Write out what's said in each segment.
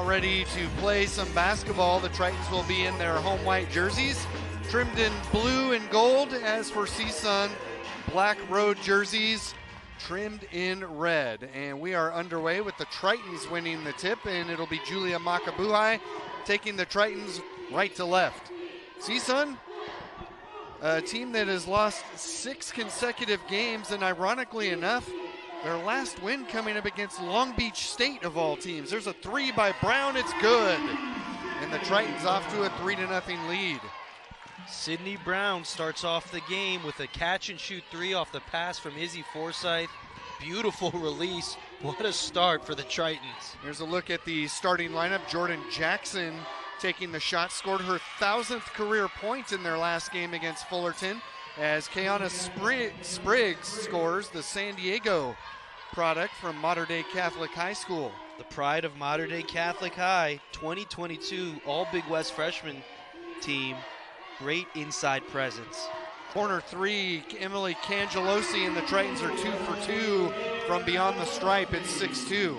ready to play some basketball. The Tritons will be in their home white jerseys, trimmed in blue and gold. As for Csun, black road jerseys, trimmed in red. And we are underway with the Tritons winning the tip, and it'll be Julia Makabuhai taking the Tritons right to left. Csun, a team that has lost 6 consecutive games, and ironically enough, their last win coming up against Long Beach State of all teams. There's a 3 by Brown, it's good. And the Tritons off to a 3-0 lead. Sydney Brown starts off the game with a catch-and-shoot 3 off the pass from Izzy Forsyth. Beautiful release. What a start for the Tritons. Here's a look at the starting lineup. Jordan Jackson taking the shot, scored her 1,000th career point in their last game against Fullerton, as Kiana Spriggs scores, the San Diego product from Mater Dei Catholic High School. The pride of Mater Dei Catholic High, 2022 all Big West freshman team. Great inside presence. Corner 3, Emily Cangelosi, and the Tritons are 2 for 2 from beyond the stripe. It's 6-2.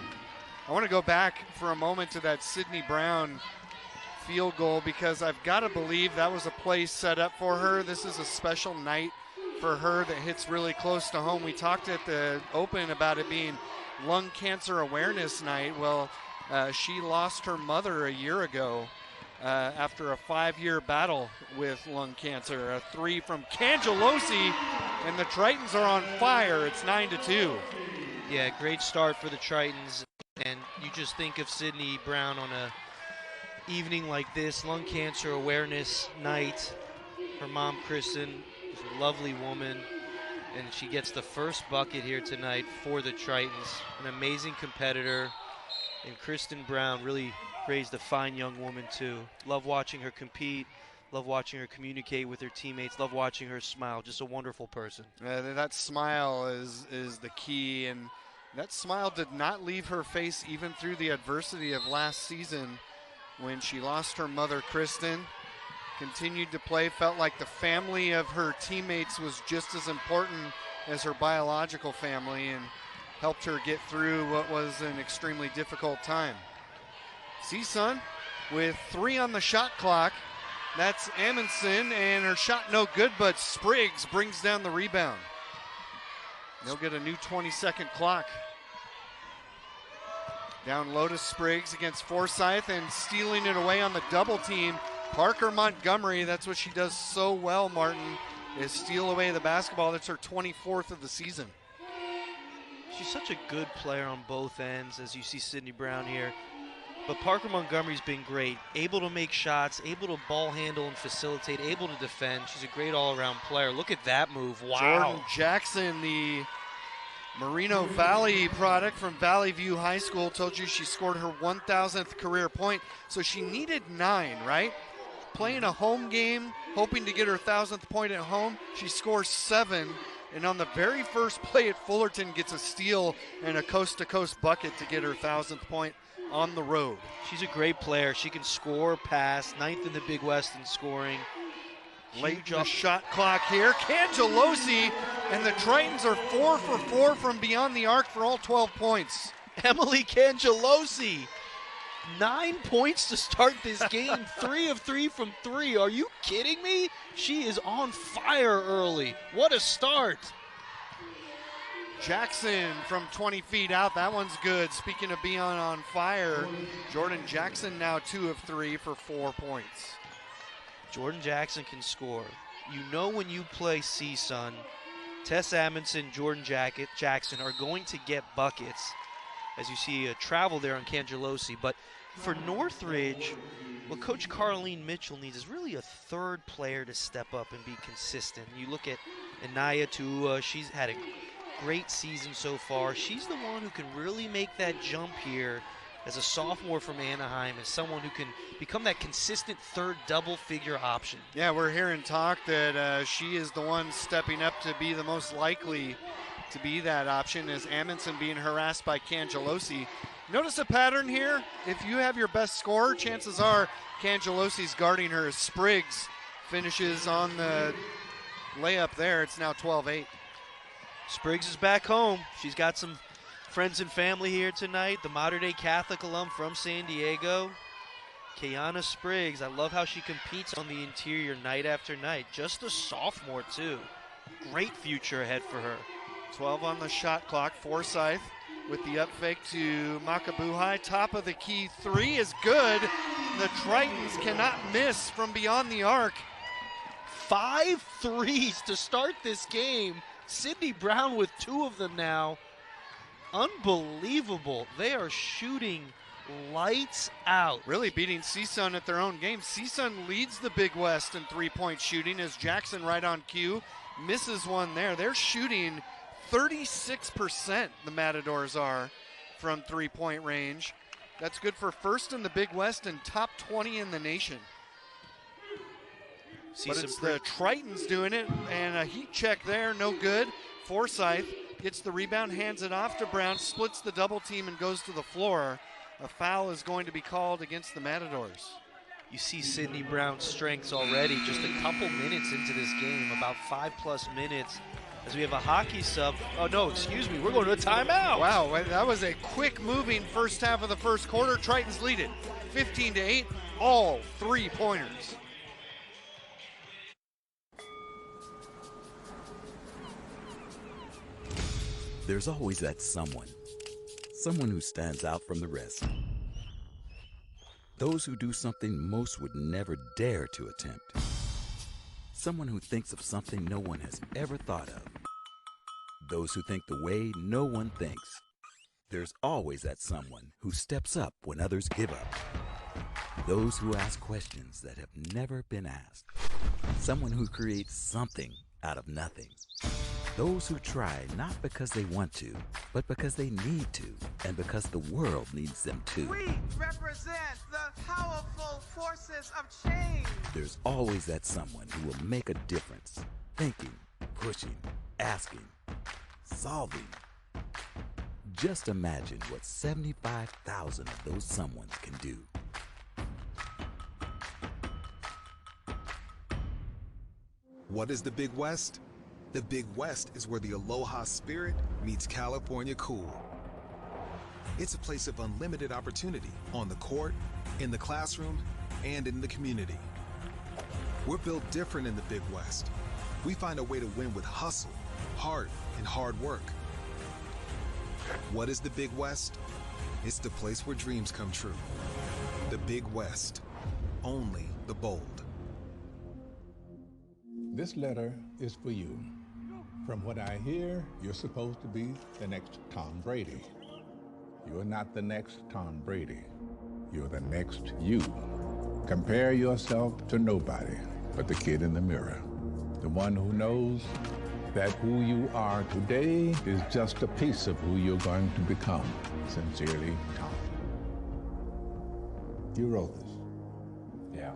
I want to go back for a moment to that Sydney Brown field goal, because I've got to believe that was a play set up for her. This is a special night for her that hits really close to home. We talked at the Open about it being Lung Cancer Awareness Night. Well, she lost her mother a year ago after a 5-year battle with lung cancer. A 3 from Cangelosi, and the Tritons are on fire. It's 9-2. Yeah, great start for the Tritons, and you just think of Sydney Brown on a evening like this, Lung Cancer Awareness Night. Her mom, Kristen, is a lovely woman, and she gets the first bucket here tonight for the Tritons. An amazing competitor, and Kristen Brown really raised a fine young woman too. Love watching her compete, love watching her communicate with her teammates, love watching her smile. Just a wonderful person. That smile is the key, and that smile did not leave her face even through the adversity of last season, when she lost her mother, Kristen. Continued to play, felt like the family of her teammates was just as important as her biological family, and helped her get through what was an extremely difficult time. Csun with 3 on the shot clock. That's Amundsen, and her shot no good, but Spriggs brings down the rebound. They'll get a new 20-second clock. Down low to Spriggs against Forsyth, and stealing it away on the double team, Parker Montgomery. That's what she does so well, Martin, is steal away the basketball. That's her 24th of the season. She's such a good player on both ends, as you see Sydney Brown here. But Parker Montgomery's been great, able to make shots, able to ball handle and facilitate, able to defend. She's a great all-around player. Look at that move. Wow. Jordan Jackson, the Moreno Valley product from Valley View High School, told you she scored her 1,000th career point. So she needed 9, right? Playing a home game, hoping to get her 1,000th point at home. She scores 7, and on the very first play at Fullerton gets a steal and a coast-to-coast bucket to get her 1,000th point on the road. She's a great player. She can score, pass, 9th in the Big West in scoring. Late in the shot clock here. Cangelosi, and the Tritons are 4 for 4 from beyond the arc for all 12 points. Emily Cangelosi, 9 points to start this game. 3 of 3 from 3. Are you kidding me? She is on fire early. What a start. Jackson from 20 feet out. That one's good. Speaking of being on fire, Jordan Jackson now 2 of 3 for 4 points. Jordan Jackson can score. You know when you play Csun, Tess Amundsen, Jordan Jackson are going to get buckets, as you see a travel there on Cangelosi. But for Northridge, what Coach Carlene Mitchell needs is really a third player to step up and be consistent. You look at Anaya Tua, she's had a great season so far. She's the one who can really make that jump here as a sophomore from Anaheim, as someone who can become that consistent third double-figure option. Yeah, we're hearing talk that she is the one stepping up to be the most likely to be that option, as Amundsen being harassed by Cangelosi. Notice a pattern here. If you have your best scorer, chances are Cangelosi's guarding her. Spriggs finishes on the layup there. It's now 12-8. Spriggs is back home. She's got some Friends and family here tonight. The Mater Dei Catholic alum from San Diego, Kiana Spriggs. I love how she competes on the interior night after night. Just a sophomore, too. Great future ahead for her. 12 on the shot clock. Forsyth with the up fake to Makabuhai. Top of the key three is good. The Tritons cannot miss from beyond the arc. 5 threes to start this game. Sydney Brown with 2 of them now. Unbelievable. They are shooting lights out. Really beating Csun at their own game. Csun leads the Big West in three-point shooting as Jackson right on cue misses one there. They're shooting 36%, the Matadors are, from three-point range. That's good for first in the Big West and top 20 in the nation. But it's the Tritons doing it, and a heat check there, no good. Forsyth gets the rebound, hands it off to Brown, splits the double team and goes to the floor. A foul is going to be called against the Matadors. You see Sydney Brown's strengths already just a couple minutes into this game, about 5+ minutes, as we have a hockey sub. Oh no, excuse me, we're going to a timeout. Wow, that was a quick moving first half of the first quarter. Tritons lead it 15-8, all 3-pointers. There's always that someone who stands out from the rest. Those who do something most would never dare to attempt. Someone who thinks of something no one has ever thought of. Those who think the way no one thinks. There's always that someone who steps up when others give up. Those who ask questions that have never been asked. Someone who creates something out of nothing. Those who try not because they want to, but because they need to, and because the world needs them to. We represent the powerful forces of change. There's always that someone who will make a difference. Thinking, pushing, asking, solving. Just imagine what 75,000 of those someones can do. What is the Big West? The Big West is where the Aloha spirit meets California cool. It's a place of unlimited opportunity on the court, in the classroom, and in the community. We're built different in the Big West. We find a way to win with hustle, heart, and hard work. What is the Big West? It's the place where dreams come true. The Big West. Only the bold. This letter is for you. From what I hear, you're supposed to be the next Tom Brady. You're not the next Tom Brady. You're the next you. Compare yourself to nobody but the kid in the mirror. The one who knows that who you are today is just a piece of who you're going to become. Sincerely, Tom. You wrote this. Yeah.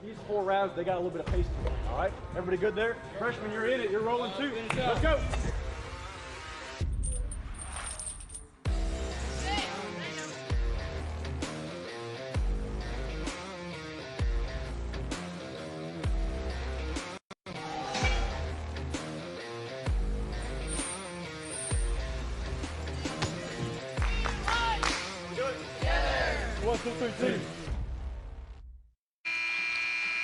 These 4 rounds, they got a little bit of pace to them, all right? Everybody good there? Freshman, you're in it. You're rolling too. Let's go.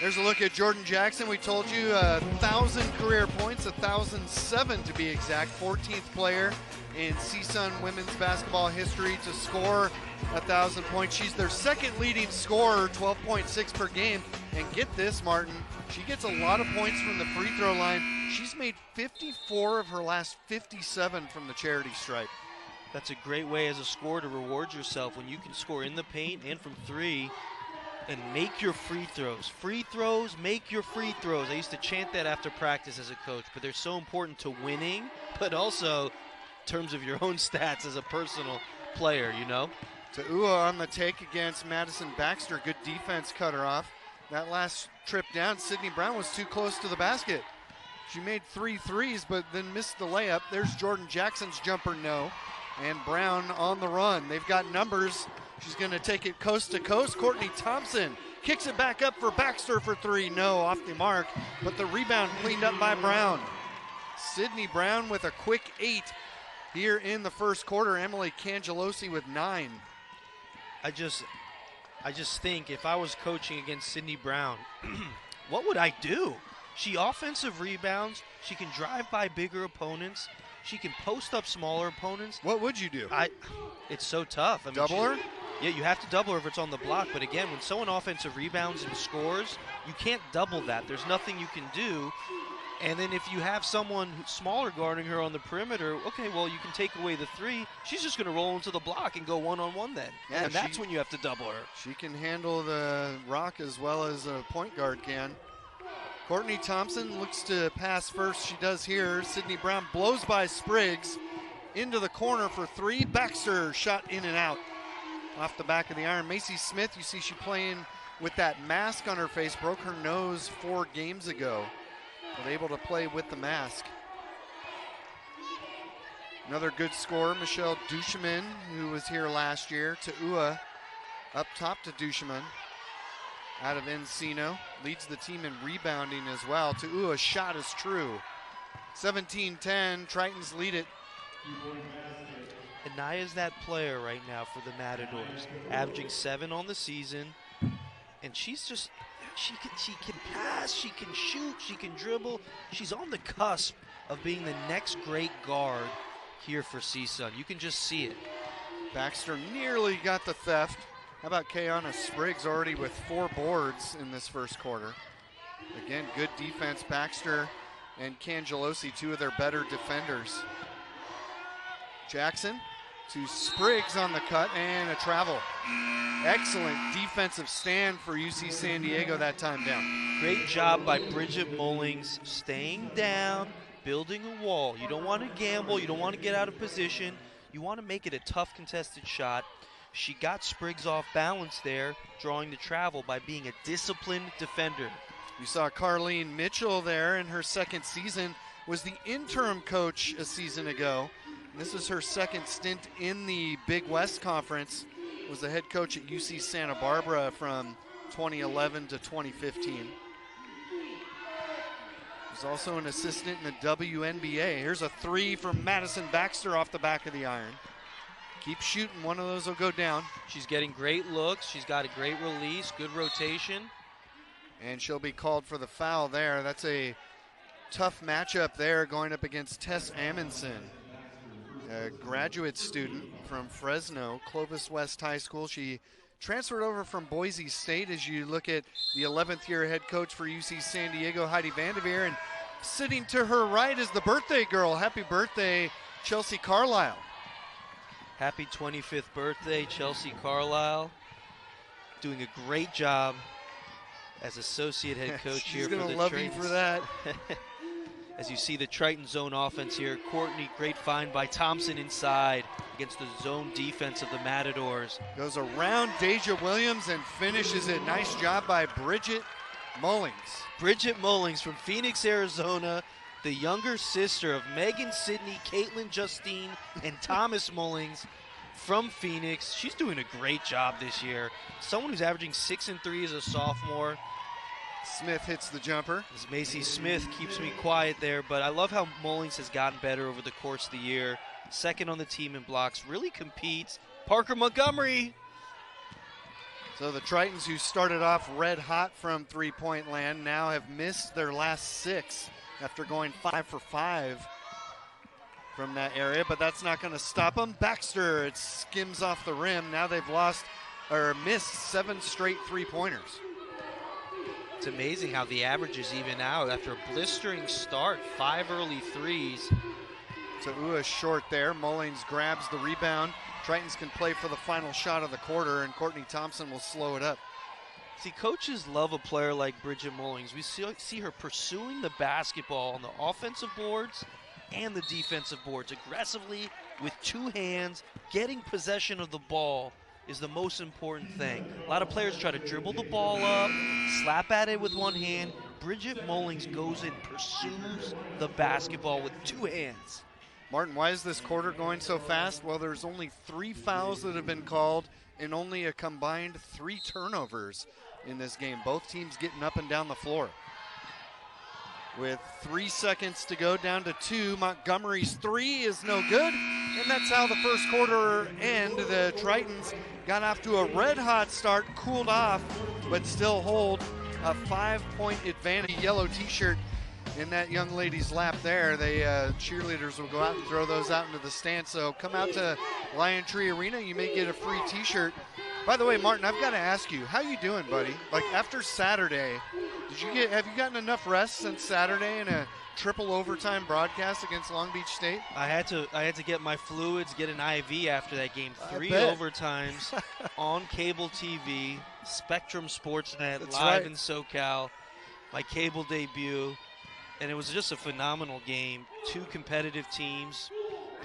There's a look at Jordan Jackson. We told you 1,000 career points, 1,007 to be exact. 14th player in Csun women's basketball history to score 1,000 points. She's their second leading scorer, 12.6 per game. And get this, Martin, she gets a lot of points from the free throw line. She's made 54 of her last 57 from the charity stripe. That's a great way as a scorer to reward yourself when you can score in the paint and from 3 and make your free throws. Free throws, make your free throws. I used to chant that after practice as a coach, but they're so important to winning, but also in terms of your own stats as a personal player, you know? Ta'ua on the take against Madison Baxter. Good defense cut her off. That last trip down, Sydney Brown was too close to the basket. She made 3 threes, but then missed the layup. There's Jordan Jackson's jumper, no. And Brown on the run. They've got numbers. She's going to take it coast to coast. Courtney Thompson kicks it back up for Baxter for 3. No, off the mark, but the rebound cleaned up by Brown. Sydney Brown with a quick 8 here in the first quarter. Emily Cangelosi with 9. I just think if I was coaching against Sydney Brown, what would I do? She offensive rebounds. She can drive by bigger opponents. She can post up smaller opponents. What would you do? It's so tough. I mean, double her? Yeah, you have to double her if it's on the block. But again, when someone offensive rebounds and scores, you can't double that. There's nothing you can do. And then if you have someone smaller guarding her on the perimeter, okay, well, you can take away the 3. She's just going to roll into the block and go one-on-one then. Yeah, and that's when you have to double her. She can handle the rock as well as a point guard can. Courtney Thompson looks to pass first. She does here. Sydney Brown blows by Spriggs into the corner for 3. Baxter shot in and out off the back of the iron. Macy Smith, you see she playing with that mask on her face, broke her nose 4 games ago. But able to play with the mask. Another good scorer, Michelle Duchemin, who was here last year. Ta'ua up top to Duchemin. Out of Encino. Leads the team in rebounding as well. Ta'ua's shot is true. 17-10, Tritons lead it. Anaya's that player right now for the Matadors, averaging 7 on the season. And she's just... She can pass, she can shoot, she can dribble. She's on the cusp of being the next great guard here for Csun. You can just see it. Baxter nearly got the theft. How about Kayana Spriggs already with 4 boards in this first quarter? Again, good defense. Baxter and Cangelosi, 2 of their better defenders. Jackson to Spriggs on the cut and a travel. Excellent defensive stand for UC San Diego that time down. Great job by Bridget Mullings staying down, building a wall. You don't want to gamble. You don't want to get out of position. You want to make it a tough contested shot. She got Spriggs off balance there, drawing the travel by being a disciplined defender. You saw Carlene Mitchell there in her second season, was the interim coach a season ago. This is her second stint in the Big West Conference. Was the head coach at UC Santa Barbara from 2011 to 2015. Was also an assistant in the WNBA. Here's a 3 from Madison Baxter off the back of the iron. Keep shooting, one of those will go down. She's getting great looks. She's got a great release, good rotation. And she'll be called for the foul there. That's a tough matchup there going up against Tess Amundsen, a graduate student from Fresno, Clovis West High School. She transferred over from Boise State. As you look at the 11th year head coach for UC San Diego, Heidi Vanderveer, and sitting to her right is the birthday girl. Happy birthday, Chelsea Carlisle. Happy 25th birthday, Chelsea Carlisle. Doing a great job as associate head coach here for the She's gonna love you for that. As you see the Triton zone offense here, Courtney, great find by Thompson inside against the zone defense of the Matadors. Goes around Deja Williams and finishes it. Nice job by Bridget Mullings. Bridget Mullings from Phoenix, Arizona, the younger sister of Megan Sidney, Caitlin Justine, and Thomas Mullings from Phoenix. She's doing a great job this year. Someone who's averaging 6 and 3 as a sophomore. Smith hits the jumper. As Macy Smith keeps me quiet there, but I love how Mullings has gotten better over the course of the year. Second on the team in blocks, really competes. Parker Montgomery. So the Tritons, who started off red hot from three-point land, now have missed their last 6 after going 5 for 5 from that area, but that's not going to stop them. Baxter, it skims off the rim. Now they've missed 7 straight three-pointers. It's amazing how the averages even out after a blistering start. 5 early threes. Ta'ua short there. Mullings grabs the rebound. Tritons can play for the final shot of the quarter, and Courtney Thompson will slow it up. See, coaches love a player like Bridget Mullings. We see her pursuing the basketball on the offensive boards and the defensive boards aggressively with 2 hands. Getting possession of the ball is the most important thing. A lot of players try to dribble the ball up, slap at it with 1 hand. Bridget Mullings goes and pursues the basketball with 2 hands. Martin, why is this quarter going so fast? Well, there's only 3 fouls that have been called and only a combined 3 turnovers in this game. Both teams getting up and down the floor. with 3 seconds to go, down to 2. Montgomery's 3 is no good, and that's how the first quarter end. The Tritons got off to a red-hot start, cooled off, but still hold a 5-point advantage. Yellow t-shirt in that young lady's lap there. The cheerleaders will go out and throw those out into the stands. So come out to Lion Tree Arena. You may get a free t-shirt. By the way, Martin, I've got to ask you, how you doing, buddy? Like after Saturday, have you gotten enough rest since Saturday in a triple overtime broadcast against Long Beach State? I had to get my fluids, get an IV after that game. 3 overtimes on cable TV, Spectrum Sportsnet, That's live right. in SoCal. My cable debut, and it was just a phenomenal game. 2 competitive teams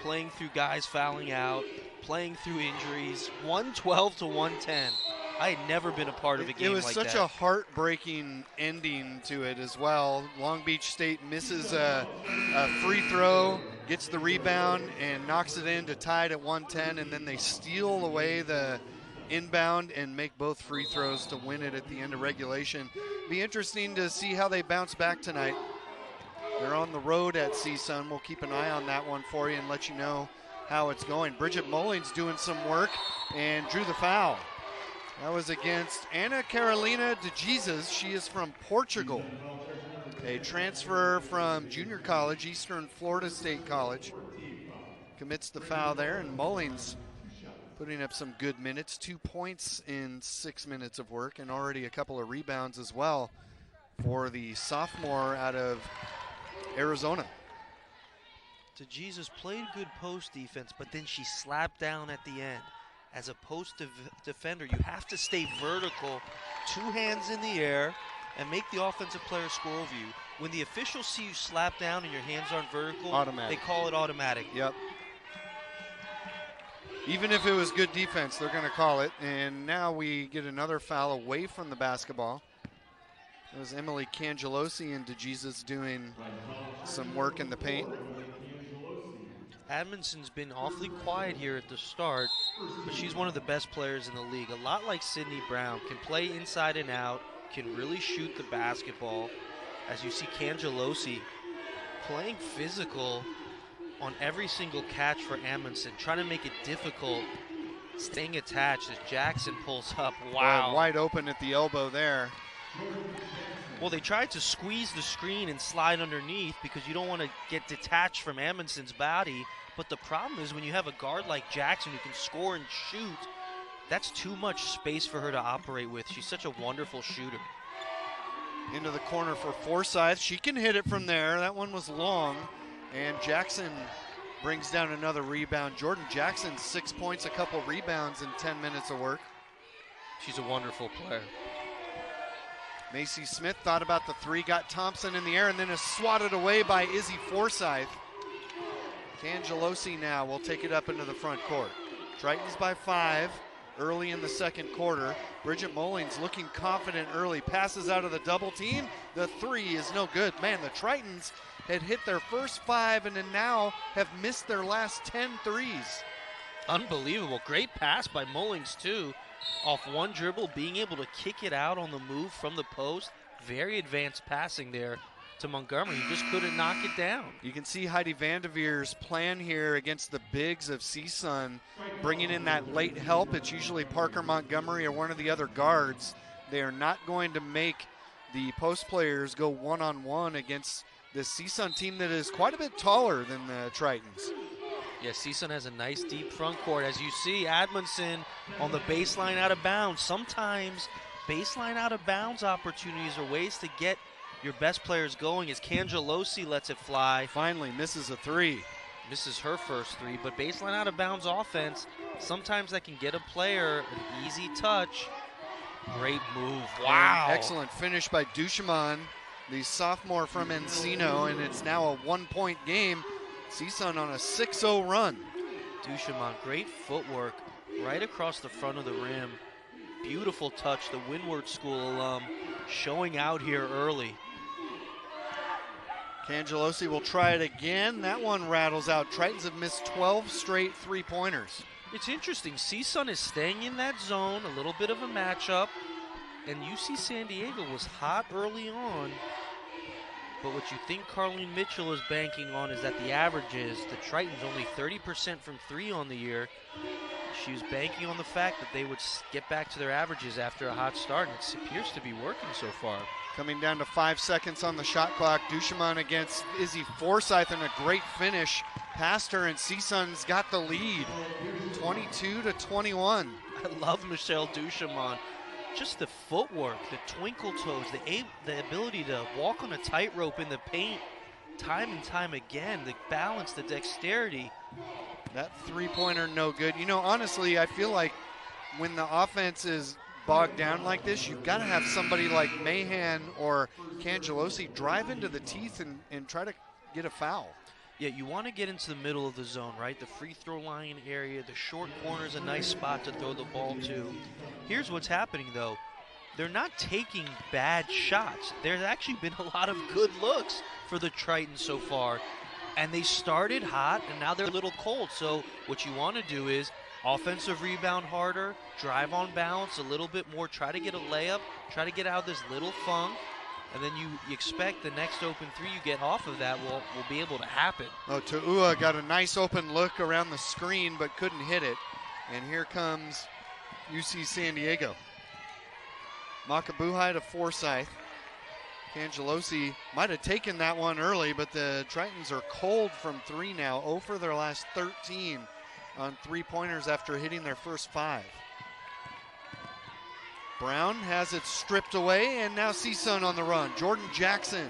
playing through guys fouling out, playing through injuries. 112 to 110. I had never been a part of a game like that. It was such a heartbreaking ending to it as well. Long Beach State misses a free throw, gets the rebound, and knocks it in to tie it at 110, and then they steal away the inbound and make both free throws to win it at the end of regulation. Be interesting to see how they bounce back tonight. They're on the road at Csun. We'll keep an eye on that one for you and let you know how it's going. Bridget Mullings doing some work and drew the foul. That was against Ana Carolina de Jesus. She is from Portugal, a transfer from junior college, Eastern Florida State College. Commits the foul there, and Mullings putting up some good minutes. 2 points in 6 minutes of work, and already a couple of rebounds as well for the sophomore out of Arizona. DeJesus played good post defense, but then she slapped down at the end. As a post defender, you have to stay vertical, 2 hands in the air, and make the offensive player score over you. When the officials see you slap down and your hands aren't vertical, Automatic. They call it automatic. Yep. Even if it was good defense, they're going to call it. And now we get another foul away from the basketball. It was Emily Cangelosi and DeJesus doing some work in the paint. Admondson's been awfully quiet here at the start, but she's one of the best players in the league. A lot like Sydney Brown, can play inside and out, can really shoot the basketball. As you see Cangelosi playing physical on every single catch for Amundsen, trying to make it difficult, staying attached as Jackson pulls up. Wow. Wide open at the elbow there. Well, they tried to squeeze the screen and slide underneath because you don't want to get detached from Amundsen's body. But the problem is when you have a guard like Jackson who can score and shoot, that's too much space for her to operate with. She's such a wonderful shooter. Into the corner for Forsyth. She can hit it from there. That one was long. And Jackson brings down another rebound. Jordan Jackson, 6 points, a couple rebounds in 10 minutes of work. She's a wonderful player. Macy Smith thought about the 3, got Thompson in the air, and then is swatted away by Izzy Forsyth. Cangelosi now will take it up into the front court. Tritons by 5 early in the second quarter. Bridget Mullings looking confident early, passes out of the double team. The 3 is no good. Man, the Tritons had hit their first 5 and then now have missed their last 10 threes. Unbelievable. Great pass by Mullings, too. Off one dribble, being able to kick it out on the move from the post. Very advanced passing there to Montgomery. You just couldn't knock it down. You can see Heidi Vandeveer's plan here against the bigs of Csun, bringing in that late help. It's usually Parker Montgomery or one of the other guards. They are not going to make the post players go one-on-one against the Csun team that is quite a bit taller than the Tritons. Yeah, Csun has a nice deep front court. As you see, Admondson on the baseline out of bounds. Sometimes baseline out of bounds opportunities are ways to get your best players going as Cangelosi lets it fly. Finally misses a 3. Misses her first 3, but baseline out of bounds offense, sometimes that can get a player an easy touch. Great move. Wow. And excellent finish by Duchemin, the sophomore from Encino, and it's now a 1-point game. Csun on a 6-0 run. Duchemin, great footwork right across the front of the rim. Beautiful touch, the Windward School alum showing out here early. Cangelosi will try it again. That one rattles out. Tritons have missed 12 straight 3-pointers. It's interesting. Csun is staying in that zone, a little bit of a matchup. And UC San Diego was hot early on. But what you think Carlene Mitchell is banking on is that the average is the Tritons only 30% from 3 on the year. She was banking on the fact that they would get back to their averages after a hot start, and it appears to be working so far. Coming down to 5 seconds on the shot clock. Duchemin against Izzy Forsyth, and a great finish past her, and Csun's got the lead, 22-21. I love Michelle Duchemin. Just the footwork, the twinkle toes, the ability to walk on a tightrope in the paint time and time again, the balance, the dexterity. That three-pointer no good. You know, honestly, I feel like when the offense is bogged down like this, you've got to have somebody like Mahan or Cangelosi drive into the teeth and try to get a foul. Yeah, you want to get into the middle of the zone, right? The free throw line area, the short corner is a nice spot to throw the ball to. Here's what's happening, though. They're not taking bad shots. There's actually been a lot of good looks for the Tritons so far. And they started hot, and now they're a little cold. So what you want to do is offensive rebound harder, drive on balance a little bit more, try to get a layup, try to get out of this little funk. And then you expect the next open three you get off of that will be able to happen. Oh, Tu'ua got a nice open look around the screen but couldn't hit it. And here comes UC San Diego. Makabuhai to Forsyth. Cangelosi might have taken that one early, but the Tritons are cold from 3 now, 0 for their last 13 on three-pointers after hitting their first 5. Brown has it stripped away, and now Csun on the run. Jordan Jackson.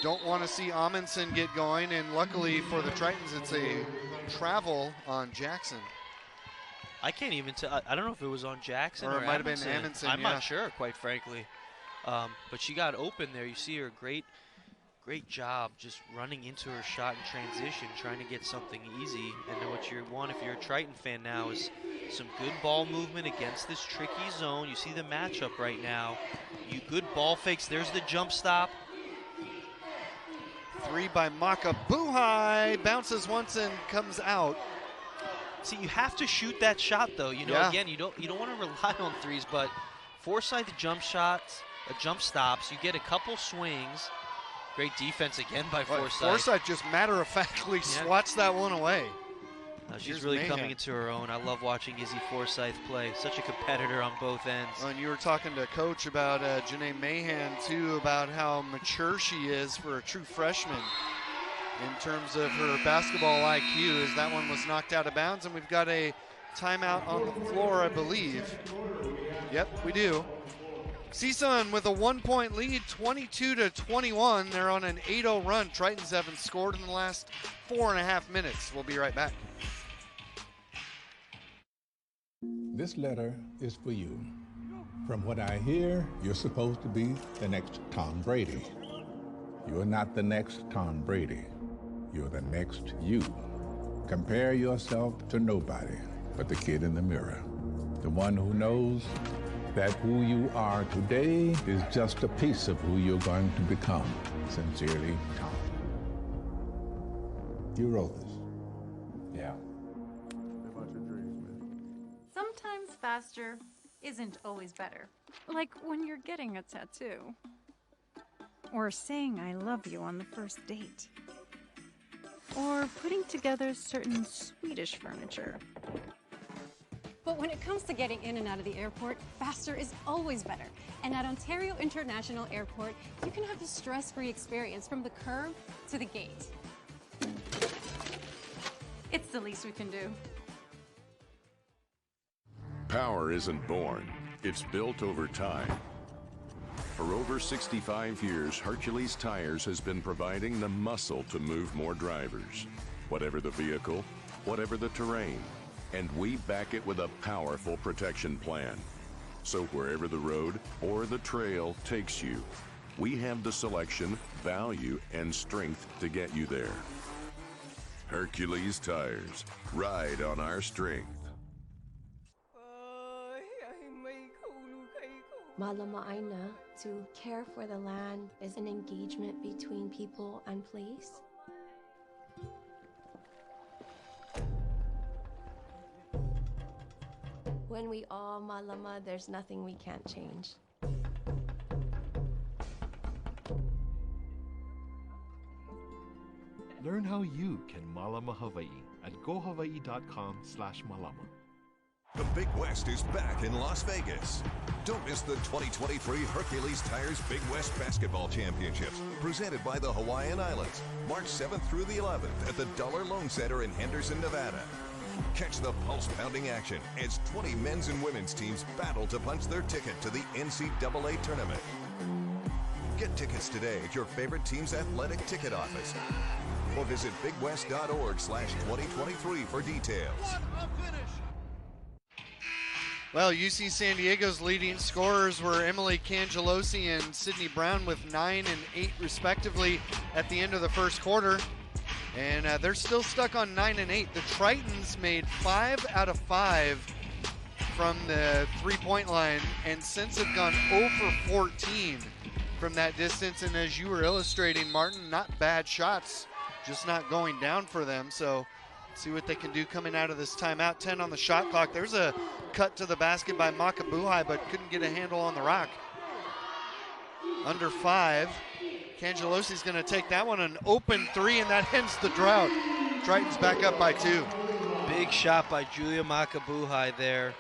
Don't want to see Amundsen get going, and luckily for the Tritons, it's a travel on Jackson. I can't even tell. I don't know if it was on Jackson or it might have been Amundsen. Amundsen. I'm yeah. not sure, quite frankly. But she got open there. You see her great job just running into her shot in transition, trying to get something easy. And what you want if you're a Triton fan now is some good ball movement against this tricky zone. You see the matchup right now. You good ball fakes. There's the jump stop. 3 by Makabuhai. Bounces once and comes out. See, you have to shoot that shot, though. You know, Yeah. again, you don't want to rely on threes, but Forsyth jump shots, jump stops. You get a couple swings. Great defense again by Forsyth. Forsyth just matter-of-factly swats that one away. She's Here's really Mahan. coming into her own. I love watching Izzy Forsyth play. Such a competitor on both ends. And you were talking to Coach about Janae Mahan, too, about how mature she is for a true freshman in terms of her basketball IQ, as that one was knocked out of bounds. And we've got a timeout on the floor, I believe. Yep, we do. Csun with a 1-point lead, 22-21. They're on an 8-0 run. Tritons haven't scored in the last 4.5 minutes. We'll be right back. This letter is for you. From what I hear, you're supposed to be the next Tom Brady. You're not the next Tom Brady. You're the next you. Compare yourself to nobody but the kid in the mirror. The one who knows that who you are today is just a piece of who you're going to become. Sincerely, Tom. You wrote this. Yeah. Sometimes faster isn't always better. Like when you're getting a tattoo. Or saying I love you on the first date. Or putting together certain Swedish furniture. But when it comes to getting in and out of the airport, faster is always better. And at Ontario International Airport, you can have a stress-free experience from the curb to the gate. It's the least we can do. Power isn't born, it's built over time. For over 65 years, Hercules Tires has been providing the muscle to move more drivers. Whatever the vehicle, whatever the terrain, and we back it with a powerful protection plan. So wherever the road or the trail takes you, we have the selection, value, and strength to get you there. Hercules Tires, ride on our strength. Malama Aina, to care for the land is an engagement between people and place. When we all Malama, there's nothing we can't change. Learn how you can Malama Hawaii at gohawaii.com/malama. The Big West is back in Las Vegas. Don't miss the 2023 Hercules Tires Big West Basketball Championships, presented by the Hawaiian Islands, March 7th through the 11th at the Dollar Loan Center in Henderson, Nevada. Catch the pulse-pounding action as 20 men's and women's teams battle to punch their ticket to the NCAA tournament. Get tickets today at your favorite team's athletic ticket office, or visit bigwest.org/2023 for details. Well, UC San Diego's leading scorers were Emily Cangelosi and Sydney Brown with 9 and 8 respectively at the end of the first quarter. And they're still stuck on 9 and 8. The Tritons made 5 out of 5 from the three-point line, and since have gone 0 for 14 from that distance. And as you were illustrating, Martin, not bad shots, just not going down for them. So see what they can do coming out of this timeout. 10 on the shot clock. There's a cut to the basket by Makabuhai, but couldn't get a handle on the rock. Under 5. Cangelosi's going to take that one, an open 3, and that ends the drought. Tritons back up by 2. Big shot by Julia Makabuhai there.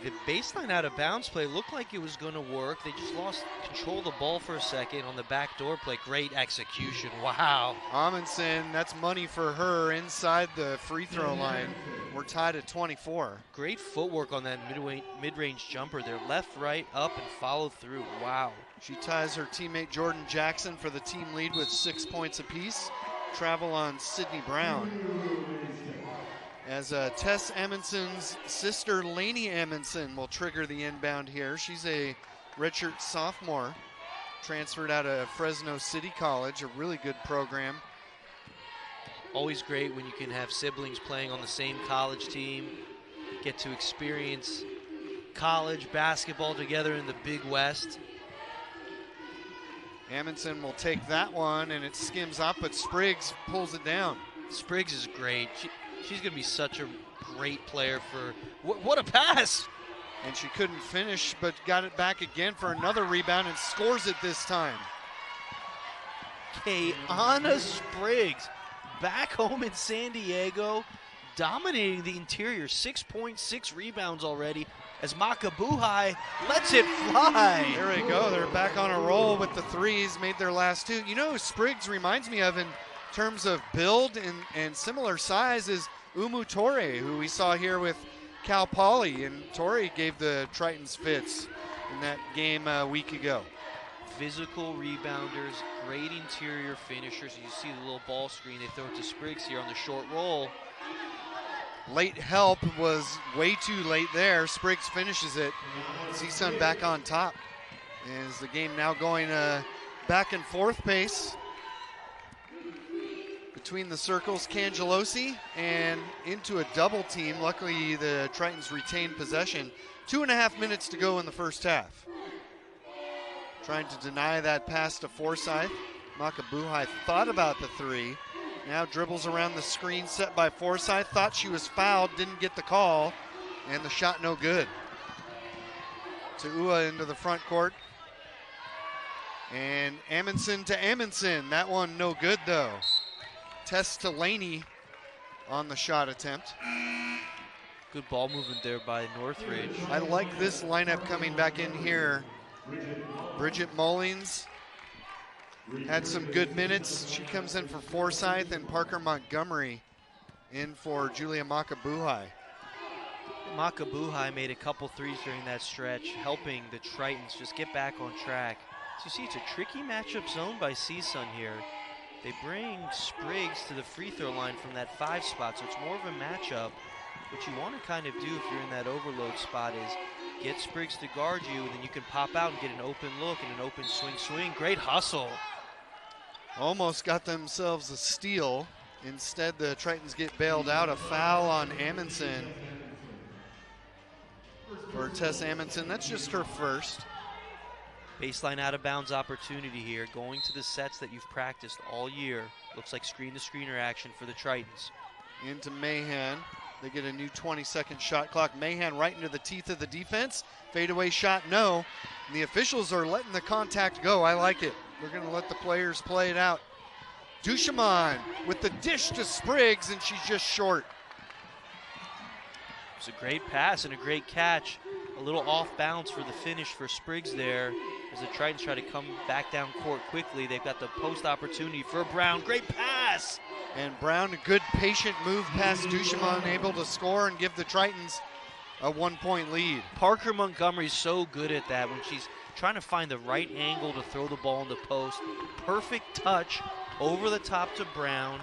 The baseline out of bounds play looked like it was going to work. They just lost control of the ball for a second on the backdoor play. Great execution. Wow. Amundsen, that's money for her inside the free throw line. We're tied at 24. Great footwork on that mid-range jumper there. Left, right, up, and follow through. Wow. She ties her teammate Jordan Jackson for the team lead with 6 points apiece. Travel on Sydney Brown. As Tess Amundsen's sister, Lainey Amundsen, will trigger the inbound here. She's a redshirt sophomore, transferred out of Fresno City College, a really good program. Always great when you can have siblings playing on the same college team, get to experience college basketball together in the Big West. Amundsen will take that one, and it skims up, but Spriggs pulls it down. Spriggs is great. She's going to be such a great player for, what a pass! And she couldn't finish, but got it back again for another rebound and scores it this time. Kayana Spriggs, back home in San Diego, dominating the interior. 6.6 rebounds already as Makabuhai lets it fly. There we go. They're back on a roll with the threes, made their last 2. You know who Spriggs reminds me of in terms of build and similar size is Umu Torre, who we saw here with Cal Poly, and Torre gave the Tritons fits in that game a week ago. Physical rebounders, great interior finishers. You see the little ball screen, they throw it to Spriggs here on the short roll. Late help was way too late there. Spriggs finishes it. Csun back on top. Is the game now going back and forth pace between the circles, Cangelosi, and into a double team. Luckily, the Tritons retained possession. 2.5 minutes to go in the first half. Trying to deny that pass to Forsyth. Makabuhai thought about the 3. Now dribbles around the screen set by Forsyth. Thought she was fouled, didn't get the call, and the shot no good. Tu'ua into the front court. And Amundsen to Amundsen. That one no good though. Test to Laney on the shot attempt. Good ball movement there by Northridge. I like this lineup coming back in here. Bridget Mullings had some good minutes. She comes in for Forsyth, and Parker Montgomery in for Julia Makabuhai. Makabuhai made a couple threes during that stretch, helping the Tritons just get back on track. So you see it's a tricky matchup zone by Csun here. They bring Spriggs to the free throw line from that 5 spot, so it's more of a matchup. What you want to kind of do if you're in that overload spot is get Spriggs to guard you, and then you can pop out and get an open look and an open swing. Great hustle. Almost got themselves a steal. Instead, the Tritons get bailed out. A foul on Amundsen. For Tess Amundsen, that's just her first. Baseline out of bounds opportunity here, going to the sets that you've practiced all year. Looks like screen-to-screener action for the Tritons. Into Mahan. They get a new 20-second shot clock. Mahan right into the teeth of the defense. Fadeaway shot, no. And the officials are letting the contact go. I like it. They're going to let the players play it out. Duchemin with the dish to Spriggs, and she's just short. It's a great pass and a great catch. A little off balance for the finish for Spriggs there as the Tritons try to come back down court quickly. They've got the post opportunity for Brown. Great pass! And Brown, a good patient move past Duchemin, able to score and give the Tritons a 1-point lead. Parker Montgomery's so good at that when she's trying to find the right angle to throw the ball in the post. Perfect touch over the top to Brown,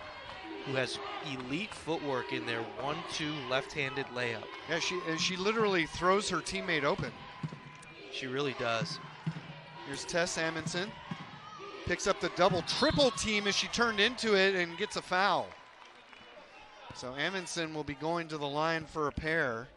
who has elite footwork in their 1-2 left-handed layup. Yeah, she literally throws her teammate open. She really does. Here's Tess Amundsen. Picks up the double, triple team as she turned into it and gets a foul. So Amundsen will be going to the line for a pair.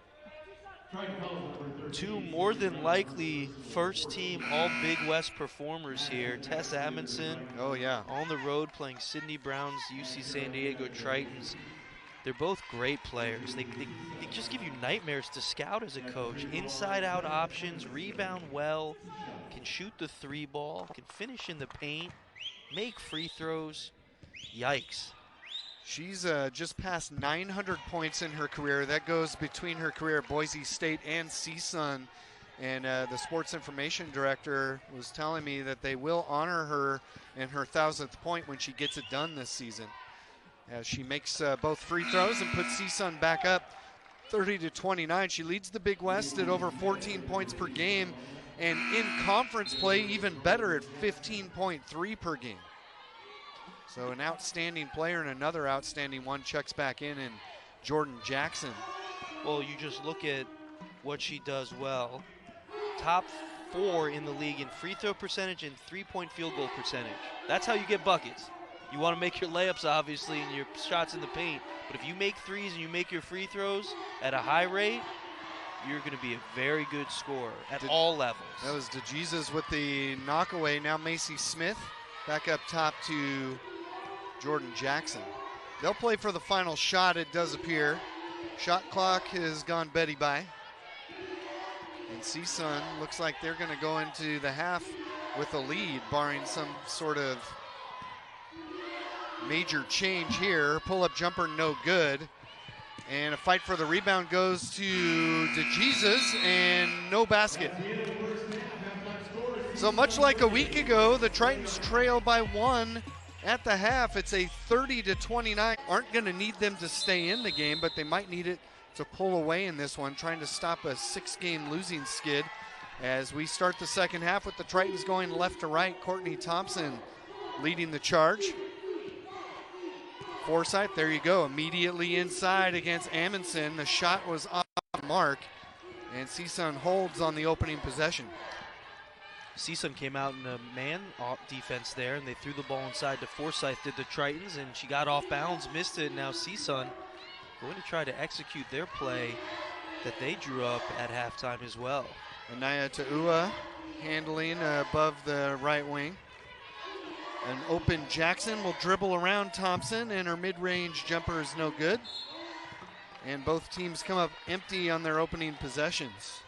Two more than likely first team all Big West performers here. Tess Amundsen, oh yeah, on the road playing Sydney Brown's UC San Diego Tritons. They're both great players. They just give you nightmares to scout as a coach. Inside out options, rebound well, can shoot the 3 ball, can finish in the paint, make free throws. Yikes. She's just past 900 points in her career. That goes between her career at Boise State and Csun. And the sports information director was telling me that they will honor her in her 1,000th point when she gets it done this season, as she makes both free throws and puts Csun back up 30-29. She leads the Big West at over 14 points per game, and in conference play even better at 15.3 per game. So an outstanding player, and another outstanding one checks back in Jordan Jackson. Well, you just look at what she does well. Top 4 in the league in free throw percentage and 3-point field goal percentage. That's how you get buckets. You want to make your layups, obviously, and your shots in the paint. But if you make threes and you make your free throws at a high rate, you're going to be a very good scorer at all levels. That was DeJesus with the knockaway. Now Macy Smith back up top to Jordan Jackson. They'll play for the final shot, it does appear. Shot clock has gone Betty by. And Csun looks like they're going to go into the half with a lead, barring some sort of major change here. Pull-up jumper, no good. And a fight for the rebound goes to DeJesus, and no basket. So much like a week ago, the Tritons trail by 1 at the half. It's a 30-29. Aren't going to need them to stay in the game, but they might need it to pull away in this one, trying to stop a 6-game losing skid. As we start the second half with the Tritons going left to right, Courtney Thompson leading the charge. Forsythe, there you go, immediately inside against Amundsen. The shot was off the mark, and Csun holds on the opening possession. Csun came out in a man defense there, and they threw the ball inside to Forsythe, did the Tritons, and she got off bounds, missed it. Now Csun going to try to execute their play that they drew up at halftime as well. Anaya Ta'ua handling above the right wing. An open Jackson will dribble around Thompson, and her mid-range jumper is no good. And both teams come up empty on their opening possessions.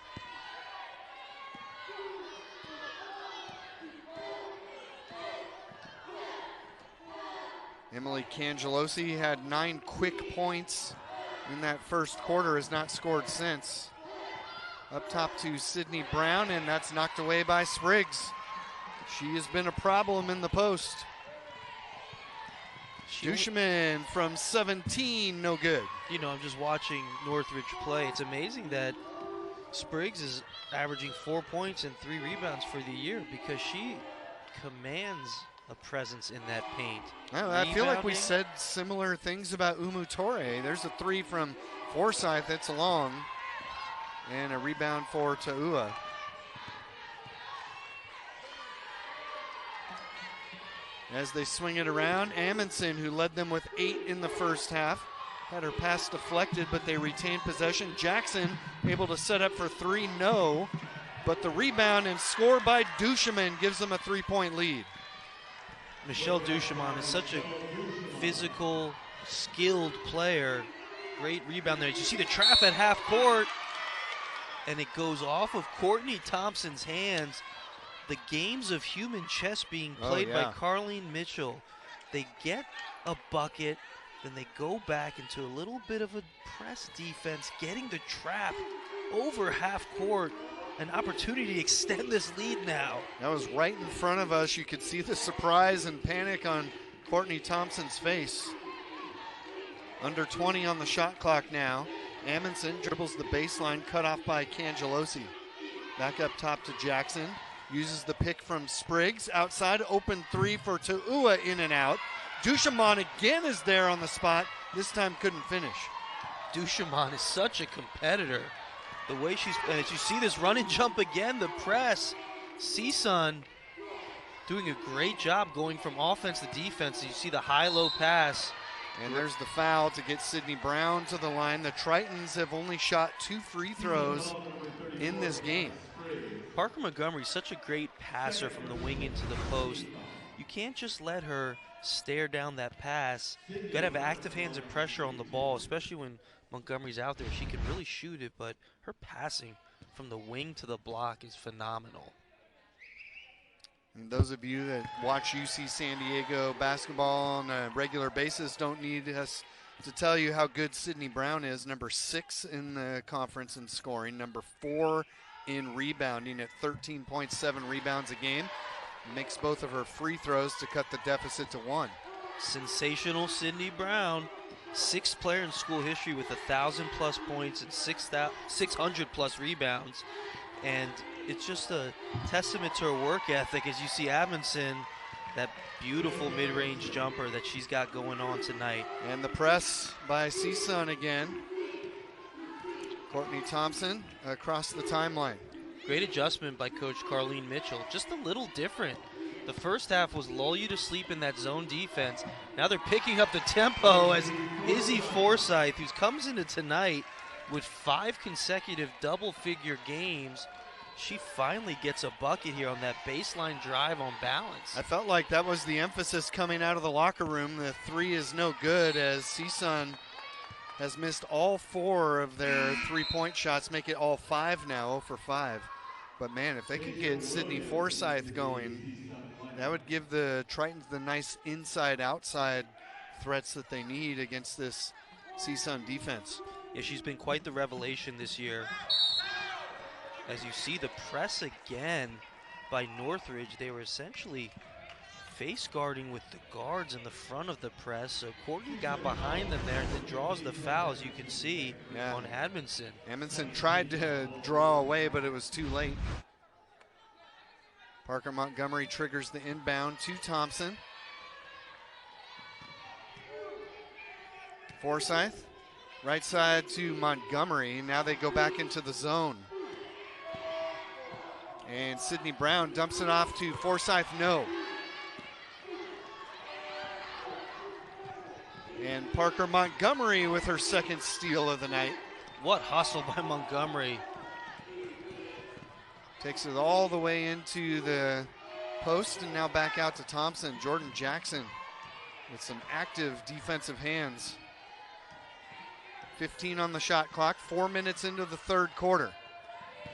Emily Cangelosi had 9 quick points in that first quarter, has not scored since. Up top to Sydney Brown, and that's knocked away by Spriggs. She has been a problem in the post. Duchemin from 17, no good. You know, I'm just watching Northridge play. It's amazing that Spriggs is averaging 4 points and 3 rebounds for the year, because she commands a presence in that paint. Well, I feel like we said similar things about Umu Torre. There's a 3 from Forsythe that's long, and a rebound for Ta'ua. As they swing it around, Amundsen, who led them with 8 in the first half, had her pass deflected, but they retained possession. Jackson able to set up for 3, no, but the rebound and score by Duchemin gives them a 3-point lead. Michelle Duchemin is such a physical, skilled player. Great rebound there. You see the trap at half court, and it goes off of Courtney Thompson's hands. The games of human chess being played by Carlene Mitchell. They get a bucket, then they go back into a little bit of a press defense, getting the trap over half court. An opportunity to extend this lead now. That was right in front of us. You could see the surprise and panic on Courtney Thompson's face. Under 20 on the shot clock now. Amundsen dribbles the baseline, cut off by Cangelosi. Back up top to Jackson. Uses the pick from Spriggs. Outside, open three for Tu'ua, in and out. Duchemin again is there on the spot. This time couldn't finish. Duchemin is such a competitor. The way she's, and as you see this run and jump again, the press. Csun doing a great job going from offense to defense. You see the high-low pass. And there's the foul to get Sydney Brown to the line. The Tritons have only shot 2 free throws in this game. Parker Montgomery's such a great passer from the wing into the post. You can't just let her stare down that pass. You gotta have active hands and pressure on the ball, especially when Montgomery's out there. She can really shoot it, but her passing from the wing to the block is phenomenal. And those of you that watch UC San Diego basketball on a regular basis don't need us to tell you how good Sydney Brown is. Number 6 in the conference in scoring, number 4 in rebounding at 13.7 rebounds a game. Makes both of her free throws to cut the deficit to 1. Sensational Sydney Brown, 6th player in school history with 1,000+ points and 600+ rebounds. And it's just a testament to her work ethic as you see Amundsen, that beautiful mid-range jumper that she's got going on tonight. And the press by Csun again. Courtney Thompson across the timeline. Great adjustment by Coach Carlene Mitchell. Just a little different. The first half was lull you to sleep in that zone defense. Now they're picking up the tempo as Izzy Forsyth, who comes into tonight with 5 consecutive double-figure games, she finally gets a bucket here on that baseline drive on balance. I felt like that was the emphasis coming out of the locker room. The 3 is no good as Csun has missed all 4 of their 3-point shots, make it all 5 now, 0 for 5. But man, if they could get Sydney Forsyth going, that would give the Tritons the nice inside-outside threats that they need against this Csun defense. Yeah, she's been quite the revelation this year. As you see the press again by Northridge, they were essentially face guarding with the guards in the front of the press. So Courtney got behind them there and then draws the foul, as you can see, on Amundsen. Amundsen tried to draw away, but it was too late. Parker Montgomery triggers the inbound to Thompson. Forsyth, right side to Montgomery. Now they go back into the zone. And Sydney Brown dumps it off to Forsyth, no. And Parker Montgomery with her second steal of the night. What hustle by Montgomery. Takes it all the way into the post and now back out to Thompson. Jordan Jackson with some active defensive hands. 15 on the shot clock, 4 minutes into the third quarter.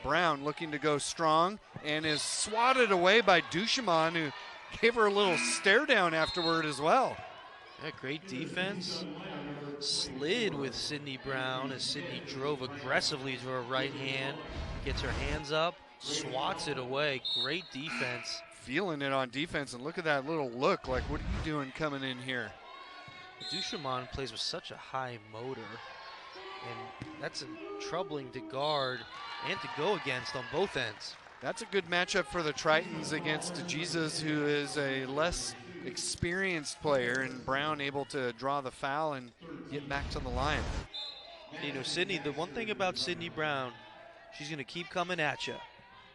Brown looking to go strong and is swatted away by Duchemin, who gave her a little stare down afterward as well. Yeah, great defense. Slid with Sydney Brown as Sydney drove aggressively to her right hand. Gets her hands up, swats it away. Great defense. Feeling it on defense, and look at that little look, like, what are you doing coming in here? Duchemin plays with such a high motor, and that's troubling to guard and to go against on both ends. That's a good matchup for the Tritons against Jesus, who is a less experienced player, and Brown able to draw the foul and get back to the line. You know, Sydney, the one thing about Sydney Brown, she's going to keep coming at you.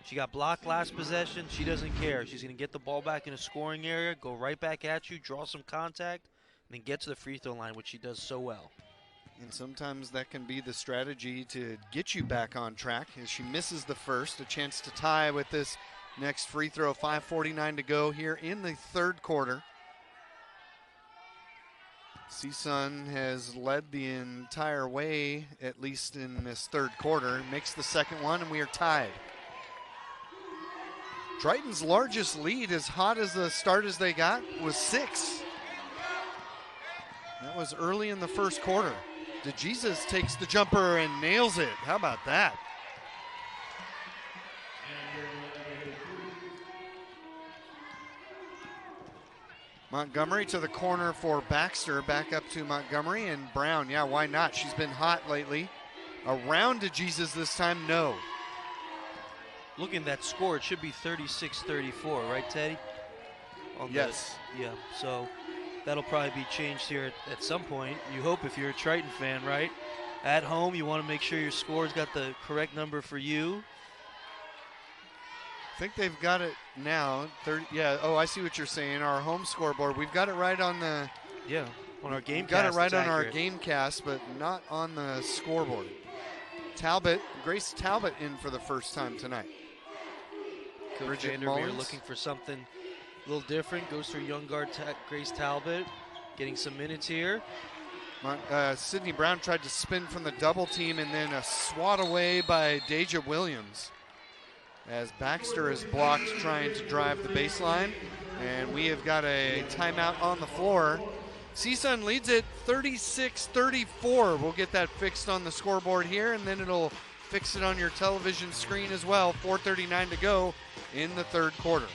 She got blocked last possession. She doesn't care. She's going to get the ball back in a scoring area, go right back at you, draw some contact, and then get to the free throw line, which she does so well. And sometimes that can be the strategy to get you back on track. As she misses the first, a chance to tie with this next free throw. 5:49 to go here in the third quarter. Csun has led the entire way, at least in this third quarter. Makes the second one, and we are tied. Triton's largest lead, as hot as the start as they got, was 6. That was early in the first quarter. DeJesus takes the jumper and nails it. How about that? Montgomery to the corner for Baxter. Back up to Montgomery and Brown. Yeah, why not? She's been hot lately. Around DeJesus this time, no. Looking at that score, it should be 36-34, right, Teddy? Yes. Yeah, so that'll probably be changed here at some point. You hope if you're a Triton fan, right? At home, you want to make sure your score's got the correct number for you. I think they've got it now. 30, yeah. Oh, I see what you're saying. Our home scoreboard. We've got it right on the. Yeah, on our game. Got it right on our game cast, but not on the scoreboard. Talbot, Grace Talbot, in for the first time tonight. Coach Vandermeer looking for something a little different. Goes for young guard Grace Talbot, getting some minutes here. Sydney Brown tried to spin from the double team and then a swat away by Deja Williams. As Baxter is blocked trying to drive the baseline. And we have got a timeout on the floor. Csun leads it 36-34. We'll get that fixed on the scoreboard here, and then it'll fix it on your television screen as well. 4:39 to go in the third quarter.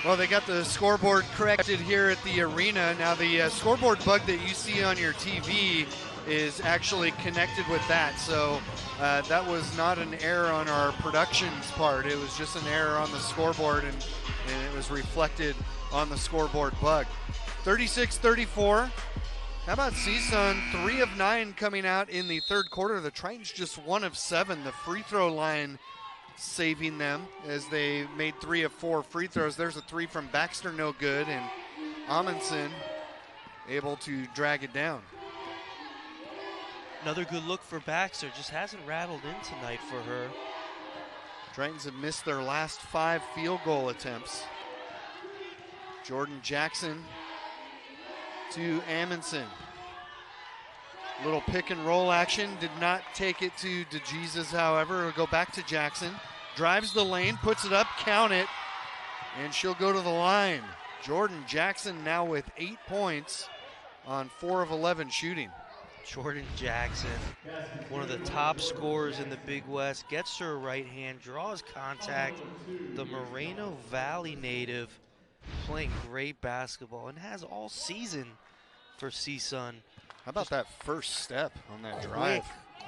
Well, they got the scoreboard corrected here at the arena. Now the scoreboard bug that you see on your TV is actually connected with that. So that was not an error on our production's part. It was just an error on the scoreboard, and it was reflected on the scoreboard bug. 36-34. How about Csun? 3 of 9 coming out in the third quarter. The Tritons just 1 of 7. The free throw line saving them as they made 3 of 4 free throws. There's a 3 from Baxter, no good, and Amundsen able to drag it down. Another good look for Baxter. Just hasn't rattled in tonight for her. Tritons have missed their last 5 field goal attempts. Jordan Jackson to Amundsen. Little pick and roll action. Did not take it to DeJesus, however. It'll go back to Jackson. Drives the lane, puts it up, count it, and she'll go to the line. Jordan Jackson now with 8 points on 4 of 11 shooting. Jordan Jackson, one of the top scorers in the Big West, gets to her right hand, draws contact. The Moreno Valley native playing great basketball and has all season for Csun. How about that first step on that drive?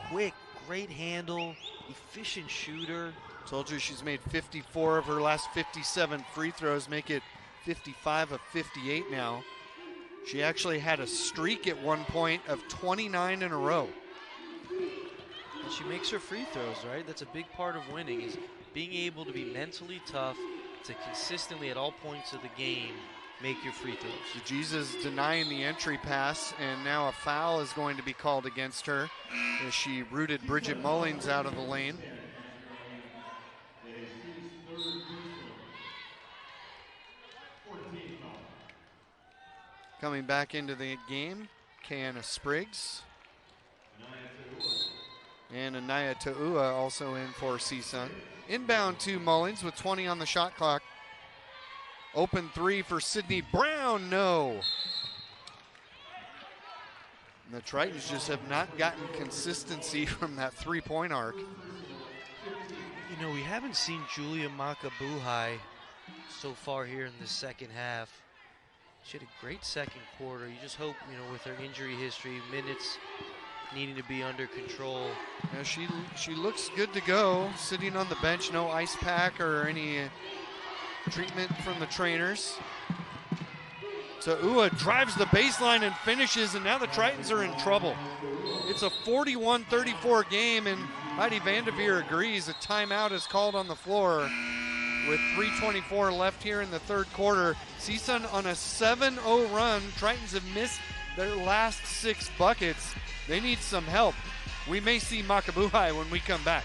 Quick, great handle, efficient shooter. Told you she's made 54 of her last 57 free throws, make it 55 of 58 now. She actually had a streak at one point of 29 in a row. And she makes her free throws, right? That's a big part of winning, is being able to be mentally tough to consistently at all points of the game make your free throws. Jesus denying the entry pass, and now a foul is going to be called against her as she rooted Bridget Mullings out of the lane. Coming back into the game, Kiana Spriggs. And Anaya Ta'ua also in for Csun. Inbound to Mullings with 20 on the shot clock. Open three for Sydney Brown, no. And the Tritons just have not gotten consistency from that three-point arc. You know, we haven't seen Julia Makabuhai so far here in the second half. She had a great second quarter. You just hope, you know, with her injury history, minutes needing to be under control. Yeah, she looks good to go, sitting on the bench, no ice pack or any treatment from the trainers. Ta'ua drives the baseline and finishes, and now the Tritons are in trouble. It's a 41-34 game, and Heidi Vanderveer agrees. A timeout is called on the floor with 3:24 left here in the third quarter. Csun on a 7-0 run. Tritons have missed their last 6 buckets. They need some help. We may see Makabuhai when we come back.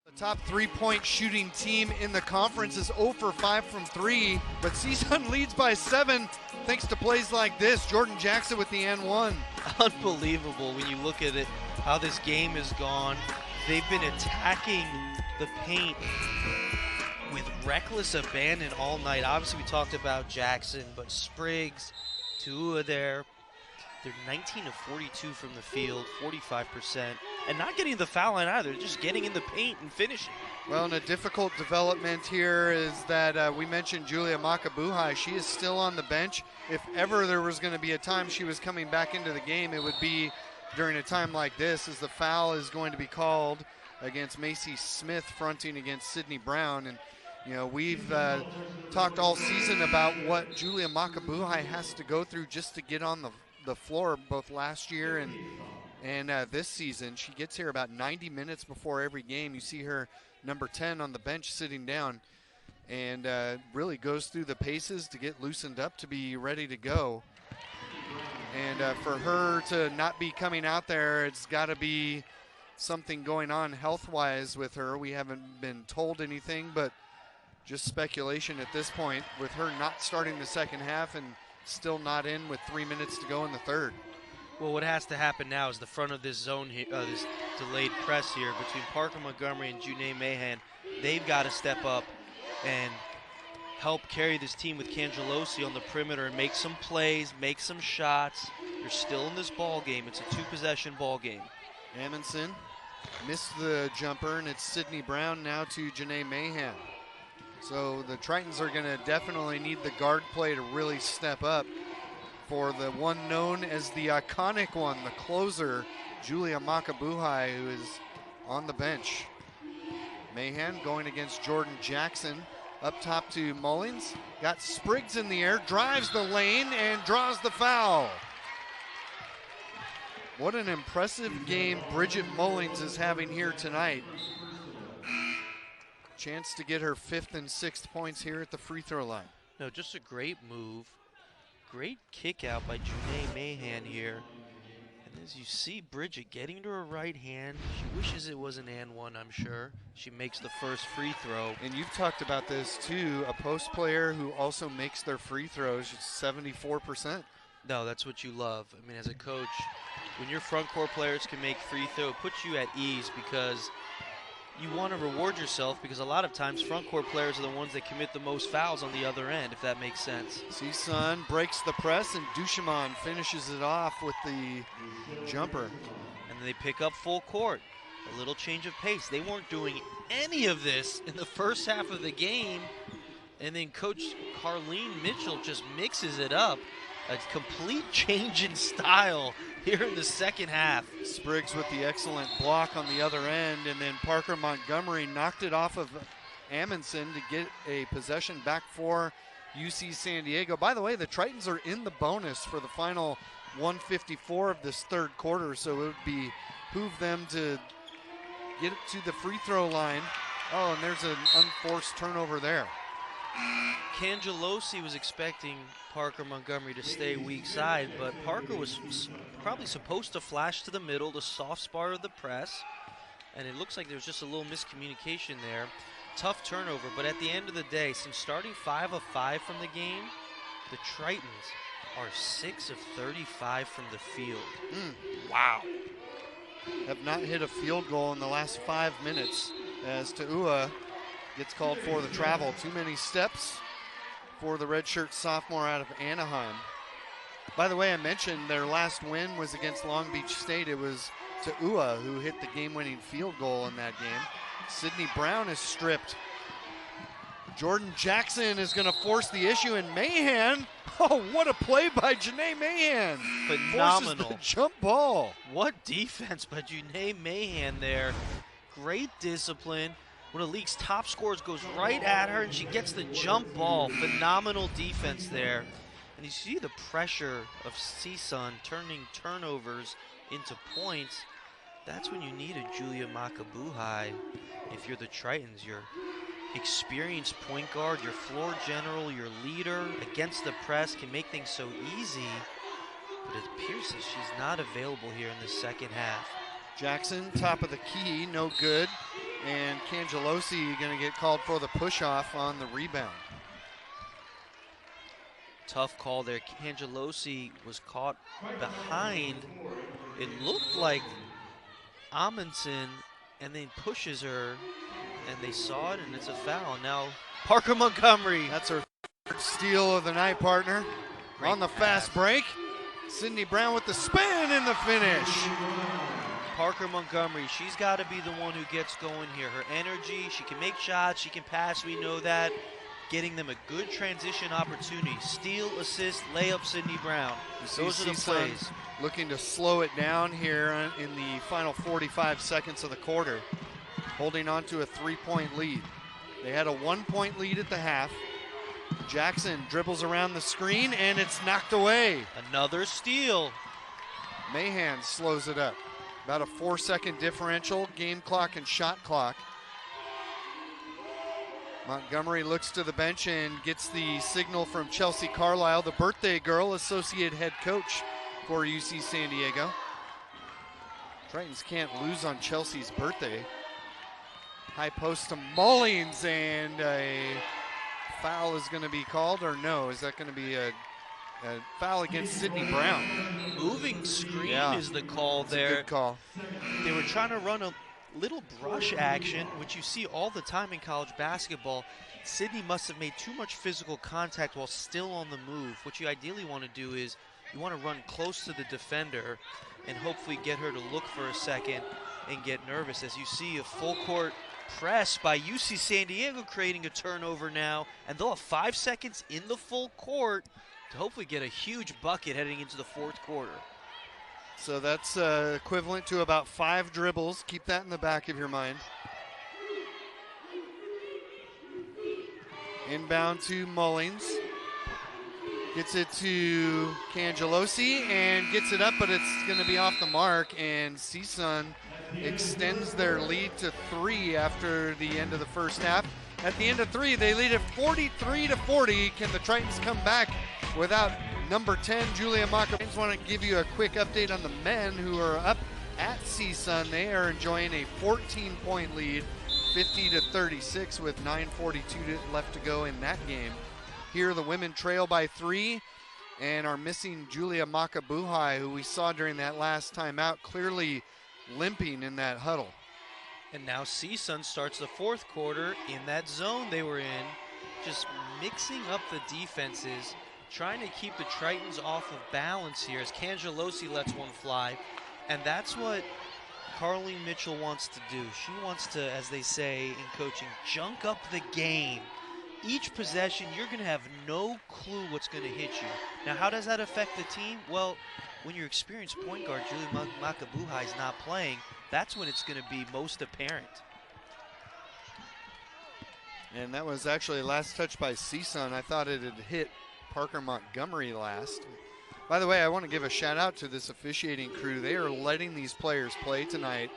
The top three-point shooting team in the conference is 0 for 5 from 3, but Csun leads by 7 thanks to plays like this. Jordan Jackson with the N1. Unbelievable when you look at it, how this game has gone. They've been attacking the paint with reckless abandon all night. Obviously, we talked about Jackson, but Spriggs, Tua there. They're 19 of 42 from the field, 45%, and not getting the foul line either, just getting in the paint and finishing. Well, and a difficult development here is that we mentioned Julia Makabuhai. She is still on the bench. If ever there was going to be a time she was coming back into the game, it would be during a time like this, as the foul is going to be called against Macy Smith fronting against Sydney Brown. And, you know, we've talked all season about what Julia Makabuhai has to go through just to get on the floor, both last year and this season. She gets here about 90 minutes before every game. You see her number 10 on the bench sitting down, and really goes through the paces to get loosened up to be ready to go. And for her to not be coming out there, it's got to be something going on health-wise with her. We haven't been told anything, but just speculation at this point with her not starting the second half and still not in with 3 minutes to go in the third. Well, what has to happen now is the front of this zone here, this delayed press here between Parker Montgomery and Janae Mahan. They've got to step up and help carry this team with Cangelosi on the perimeter and make some plays, make some shots. You're still in this ball game. It's a two-possession ball game. Amundsen missed the jumper, and it's Sydney Brown now to Janae Mahan. So the Tritons are going to definitely need the guard play to really step up for the one known as the iconic one, the closer, Julia Makabuhai, who is on the bench. Mahan going against Jordan Jackson. Up top to Mullins. Got Spriggs in the air, drives the lane, and draws the foul. What an impressive game Bridget Mullins is having here tonight. Chance to get her 5th and 6th points here at the free throw line. No, just a great move. Great kick out by Janae Mahan here. And as you see Bridget getting to her right hand, she wishes it was an and one, I'm sure. She makes the first free throw. And you've talked about this too, a post player who also makes their free throws, 74%. No, that's what you love. I mean, as a coach, when your front court players can make free throw, it puts you at ease because you want to reward yourself, because a lot of times front court players are the ones that commit the most fouls on the other end, if that makes sense. Csun breaks the press, and Duchemin finishes it off with the jumper. And then they pick up full court. A little change of pace. They weren't doing any of this in the first half of the game, and then Coach Carlene Mitchell just mixes it up. A complete change in style here in the second half. Spriggs with the excellent block on the other end, and then Parker Montgomery knocked it off of Amundsen to get a possession back for UC San Diego. By the way, the Tritons are in the bonus for the final 154 of this third quarter, so it would behoove them to get it to the free throw line. Oh, and there's an unforced turnover there. Cangelosi was expecting Parker Montgomery to stay weak side, but Parker was probably supposed to flash to the middle, the soft spot of the press, and it looks like there was just a little miscommunication there. Tough turnover, but at the end of the day, since starting 5 of 5 from the game, the Tritons are 6 of 35 from the field. Wow. Have not hit a field goal in the last 5 minutes as Ta'ua gets called for the travel. Too many steps for the redshirt sophomore out of Anaheim. By the way, I mentioned their last win was against Long Beach State. It was Ta'ua who hit the game-winning field goal in that game. Sydney Brown is stripped. Jordan Jackson is going to force the issue, and Mahan, oh, what a play by Janae Mahan. Phenomenal. Forces the jump ball. What defense by Janae Mahan there. Great discipline. One of the league's top scorers goes right at her, and she gets the jump ball. Phenomenal defense there. And you see the pressure of Csun turning turnovers into points. That's when you need a Julia Makabuhai. If you're the Tritons, your experienced point guard, your floor general, your leader against the press can make things so easy. But it appears that she's not available here in the second half. Jackson, top of the key, no good. And Cangelosi going to get called for the push-off on the rebound. Tough call there. Cangelosi was caught behind. It looked like Amundsen, and then pushes her And they saw it, and it's a foul. Now, Parker Montgomery. That's her third steal of the night, partner. Great on the pass. fast break. Sydney Brown with the spin and the finish. Parker Montgomery, she's got to be the one who gets going here. Her energy, she can make shots, she can pass, we know that. Getting them a good transition opportunity. Steal, assist, layup, Sydney Brown. Those are the plays. Looking to slow it down here in the final 45 seconds of the quarter. Holding on to a 3-point lead. They had a 1-point lead at the half. Jackson dribbles around the screen and it's knocked away. Another steal. Mahan slows it up. About a 4-second differential, game clock and shot clock. Montgomery looks to the bench and gets the signal from Chelsea Carlisle, the birthday girl, associate head coach for UC San Diego. Tritons can't lose on Chelsea's birthday. High post to Mullings, and a foul is going to be called, or no? Is that going to be a foul against Sydney Brown? Moving screen is the call That's there. A good call. They were trying to run a little brush action, which you see all the time in college basketball. Sydney must have made too much physical contact while still on the move. What you ideally want to do is you want to run close to the defender and hopefully get her to look for a second and get nervous. As you see a full court press by UC San Diego creating a turnover now, and they'll have 5 seconds in the full court to hopefully get a huge bucket heading into the fourth quarter. So that's equivalent to about 5 dribbles. Keep that in the back of your mind. Inbound to Mullings. Gets it to Cangelosi and gets it up, but it's going to be off the mark. And Csun extends their lead to 3 after the end of the first half. At the end of 3, they lead it 43-40. Can the Tritons come back without number 10, Julia Maka? I just want to give you a quick update on the men who are up at Csun. They are enjoying a 14-point lead, 50-36 with 9:42 left to go in that game. Here the women trail by 3 and are missing Julia Makabuhai, who we saw during that last timeout, clearly limping in that huddle. And now Csun starts the fourth quarter in that zone they were in, just mixing up the defenses, trying to keep the Tritons off of balance here as Cangelosi lets one fly. And that's what Carleen Mitchell wants to do. She wants to, as they say in coaching, junk up the game. Each possession, you're going to have no clue what's going to hit you. Now, how does that affect the team? Well, when your experienced point guard, Julia Makabuhai, is not playing, that's when it's going to be most apparent. And that was actually last touch by Csun. I thought it had hit Parker Montgomery last. By the way, I want to give a shout out to this officiating crew. They are letting these players play tonight.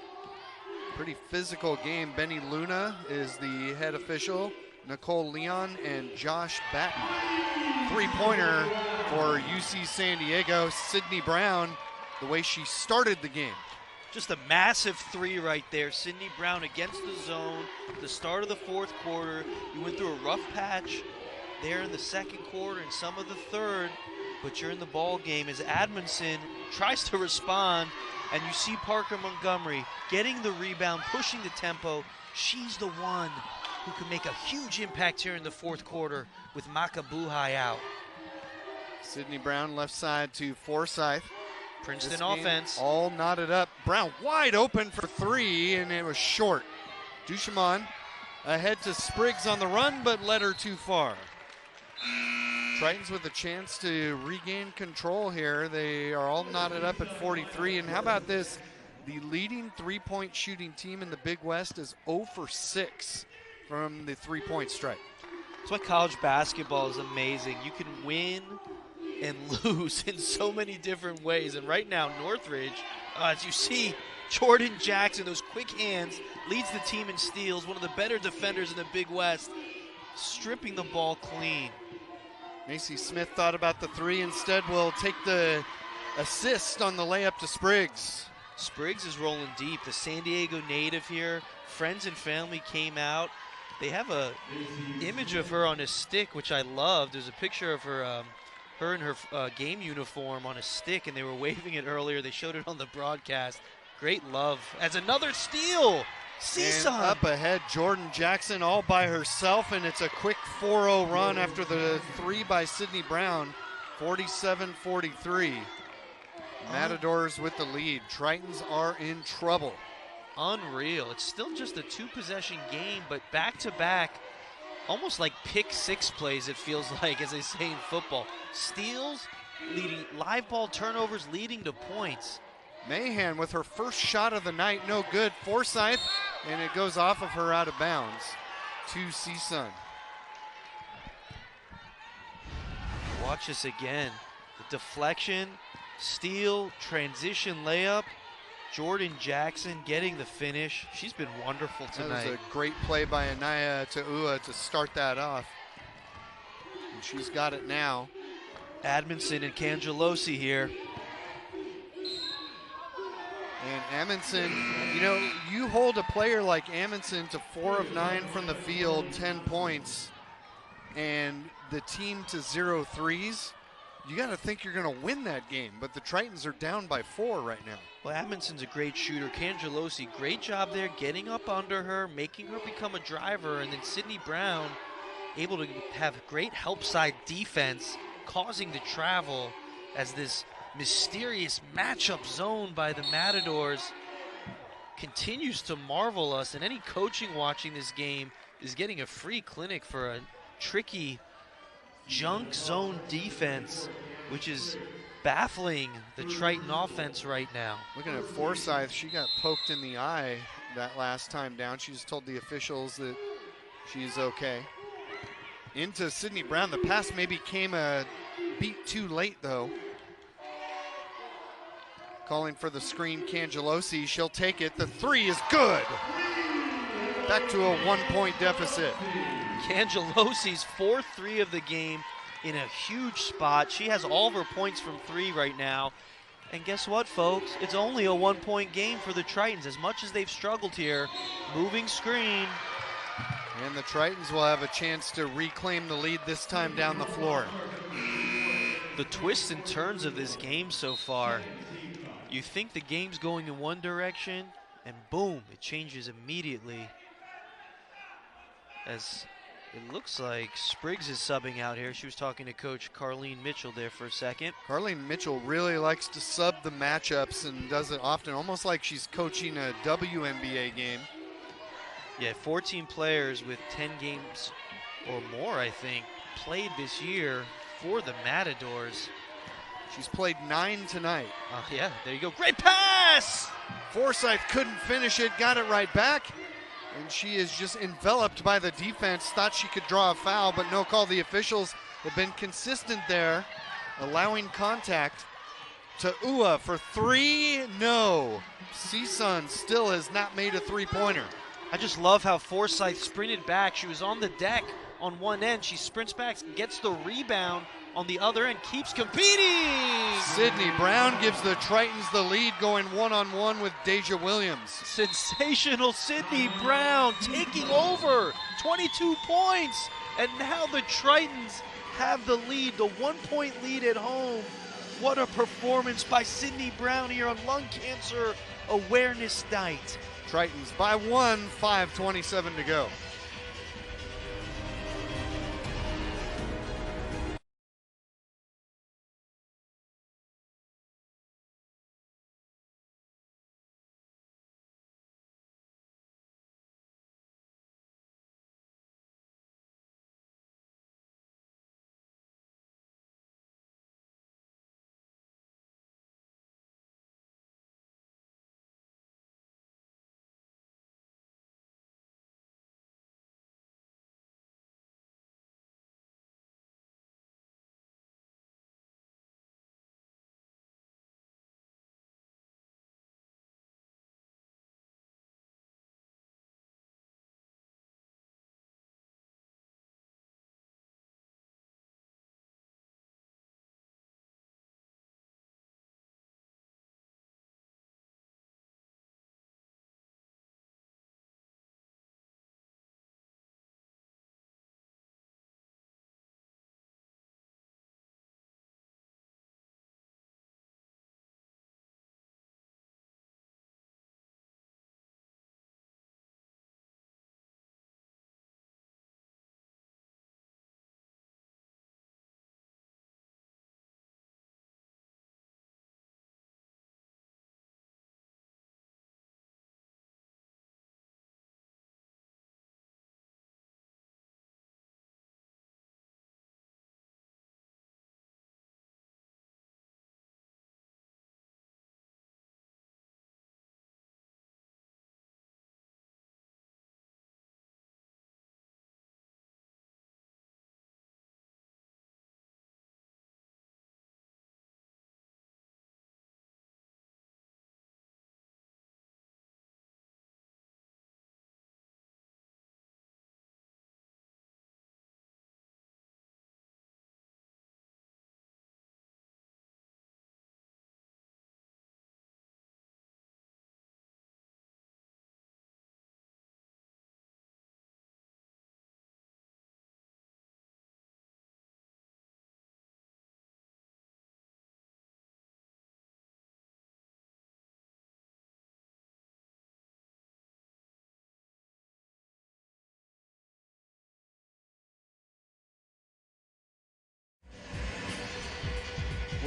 Pretty physical game. Benny Luna is the head official. Nicole Leon and Josh Batten. 3-pointer for UC San Diego. Sydney Brown, the way she started the game. Just a massive 3 right there. Sydney Brown against the zone. The start of the fourth quarter. You went through a rough patch there in the second quarter and some of the third, but you're in the ball game as Admonson tries to respond, and you see Parker Montgomery getting the rebound, pushing the tempo. She's the one who can make a huge impact here in the fourth quarter with Makabuhai out. Sydney Brown left side to Forsyth. Princeton offense. All knotted up. Brown wide open for 3, and it was short. Duchemin ahead to Spriggs on the run, but led her too far. Tritons with a chance to regain control here. They are all knotted up at 43. And how about this? The leading 3-point shooting team in the Big West is 0 for 6 from the 3-point strike. That's why college basketball is amazing. You can win and lose in so many different ways. And right now, Northridge, as you see, Jordan Jackson, those quick hands, leads the team in steals, one of the better defenders in the Big West, stripping the ball clean. Macy Smith thought about the 3. Instead, will take the assist on the layup to Spriggs. Spriggs is rolling deep. The San Diego native here. Friends and family came out. They have a image of her on a stick, which I love. There's a picture of her in her game uniform on a stick, and they were waving it earlier. They showed it on the broadcast. Great love. As another steal. Csun. And up ahead, Jordan Jackson all by herself, and it's a quick 4-0 run after the 3 by Sydney Brown, 47-43. Matadors with the lead. Tritons are in trouble. Unreal. It's still just a 2-possession game, but back-to-back, almost like pick-6 plays, it feels like, as they say in football. Steals, leading live ball turnovers, leading to points. Mahan with her first shot of the night, no good. Forsyth, and it goes off of her out of bounds to Csun. Watch this again. The deflection, steal, transition layup. Jordan Jackson getting the finish. She's been wonderful tonight. That was a great play by Anaya Ta'ua to start that off. And she's got it now. Admonson and Cangelosi here. And Amundsen, you know, you hold a player like Amundsen to 4 of 9 from the field, 10 points, and the team to 0 threes, you got to think you're going to win that game. But the Tritons are down by 4 right now. Well, Amundsen's a great shooter. Cangelosi, great job there, getting up under her, making her become a driver, and then Sydney Brown able to have great help side defense, causing the travel as this mysterious matchup zone by the Matadors continues to marvel us, and any coaching watching this game is getting a free clinic for a tricky junk zone defense, which is baffling the Triton offense right now. Looking at Forsyth, she got poked in the eye that last time down. She's told the officials that she's okay. Into Sydney Brown. The pass maybe came a beat too late, though. Calling for the screen, Cangelosi. She'll take it. The 3 is good. Back to a 1-point deficit. Cangelosi's 4th 3 of the game in a huge spot. She has all of her points from 3 right now. And guess what, folks? It's only a 1-point game for the Tritons. As much as they've struggled here, moving screen. And the Tritons will have a chance to reclaim the lead this time down the floor. The twists and turns of this game so far. You think the game's going in one direction, and boom, it changes immediately. As it looks like Spriggs is subbing out here. She was talking to Coach Carlene Mitchell there for a second. Carlene Mitchell really likes to sub the matchups and does it often, almost like she's coaching a WNBA game. Yeah, 14 players with 10 games or more, I think, played this year for the Matadors. She's played 9 tonight. Yeah, there you go. Great pass! Forsyth couldn't finish it, got it right back. And she is just enveloped by the defense. Thought she could draw a foul, but no call. The officials have been consistent there, allowing contact. To Ua for 3, no. Csun still has not made a 3-pointer. I just love how Forsyth sprinted back. She was on the deck on one end. She sprints back, gets the rebound on the other end, keeps competing. Sydney Brown gives the Tritons the lead, going one-on-one with Deja Williams. Sensational Sydney Brown taking over, 22 points. And now the Tritons have the lead, the 1-point lead at home. What a performance by Sydney Brown here on Lung Cancer Awareness Night. Tritons by 1, 5:27 to go.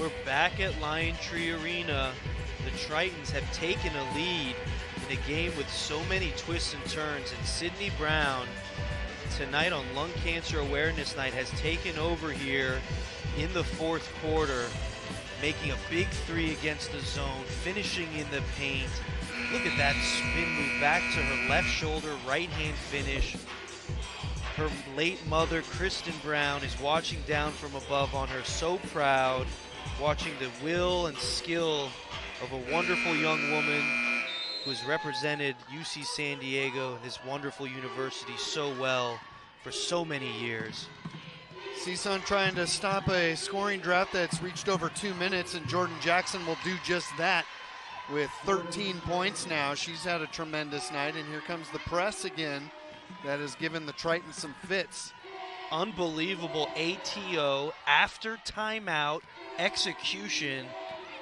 We're back at Lion Tree Arena. The Tritons have taken a lead in a game with so many twists and turns, and Sydney Brown tonight on Lung Cancer Awareness Night has taken over here in the fourth quarter, making a big three against the zone, finishing in the paint. Look at that spin move back to her left shoulder, right hand finish. Her late mother, Kristen Brown, is watching down from above on her, so proud, watching the will and skill of a wonderful young woman who has represented UC San Diego and this wonderful university so well for so many years. Csun trying to stop a scoring drought that's reached over 2 minutes, and Jordan Jackson will do just that with 13 points now. She's had a tremendous night, and here comes the press again that has given the Tritons some fits. Unbelievable ATO after timeout execution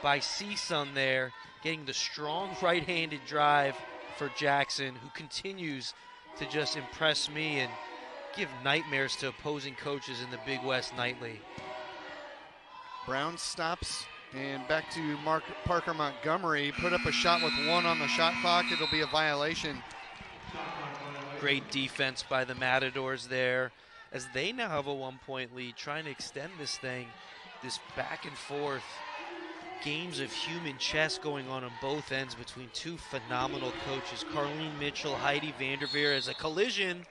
by Csun there, getting the strong right-handed drive for Jackson, who continues to just impress me and give nightmares to opposing coaches in the Big West nightly. Brown stops, and back to Parker Montgomery. Put up a shot with 1 on the shot clock. It'll be a violation. Great defense by the Matadors there, as they now have a 1-point lead, trying to extend this thing, this back and forth. Games of human chess going on both ends between two phenomenal coaches. Carlene Mitchell, Heidi Vanderveer, as a collision.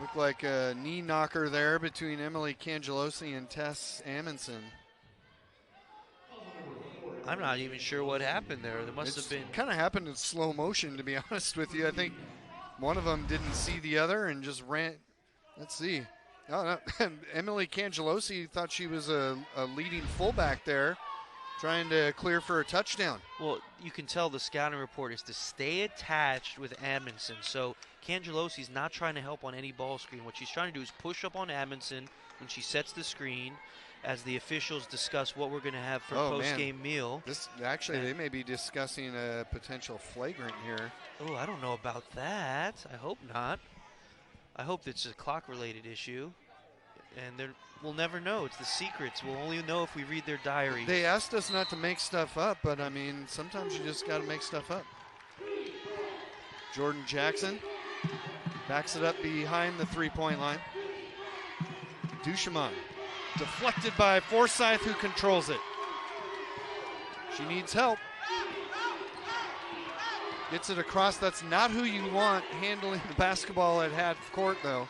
Looked like a knee knocker there between Emily Cangelosi and Tess Amundsen. I'm not even sure what happened there. There must have been. Kind of happened in slow motion, to be honest with you. I think one of them didn't see the other and just ran. Let's see. Oh, no. Emily Cangelosi thought she was a leading fullback there, trying to clear for a touchdown. Well, you can tell the scouting report is to stay attached with Amundsen. So Cangelosi's not trying to help on any ball screen. What she's trying to do is push up on Amundsen when she sets the screen, as the officials discuss what we're going to have for post-game meal. Actually, they may be discussing a potential flagrant here. Oh, I don't know about that. I hope not. I hope it's a clock-related issue, and we'll never know. It's the secrets. We'll only know if we read their diary. They asked us not to make stuff up, but I mean, sometimes you just got to make stuff up. Jordan Jackson backs it up behind the three-point line. Duchemin deflected by Forsyth, who controls it. She needs help. Gets it across. That's not who you want handling the basketball at half court, though.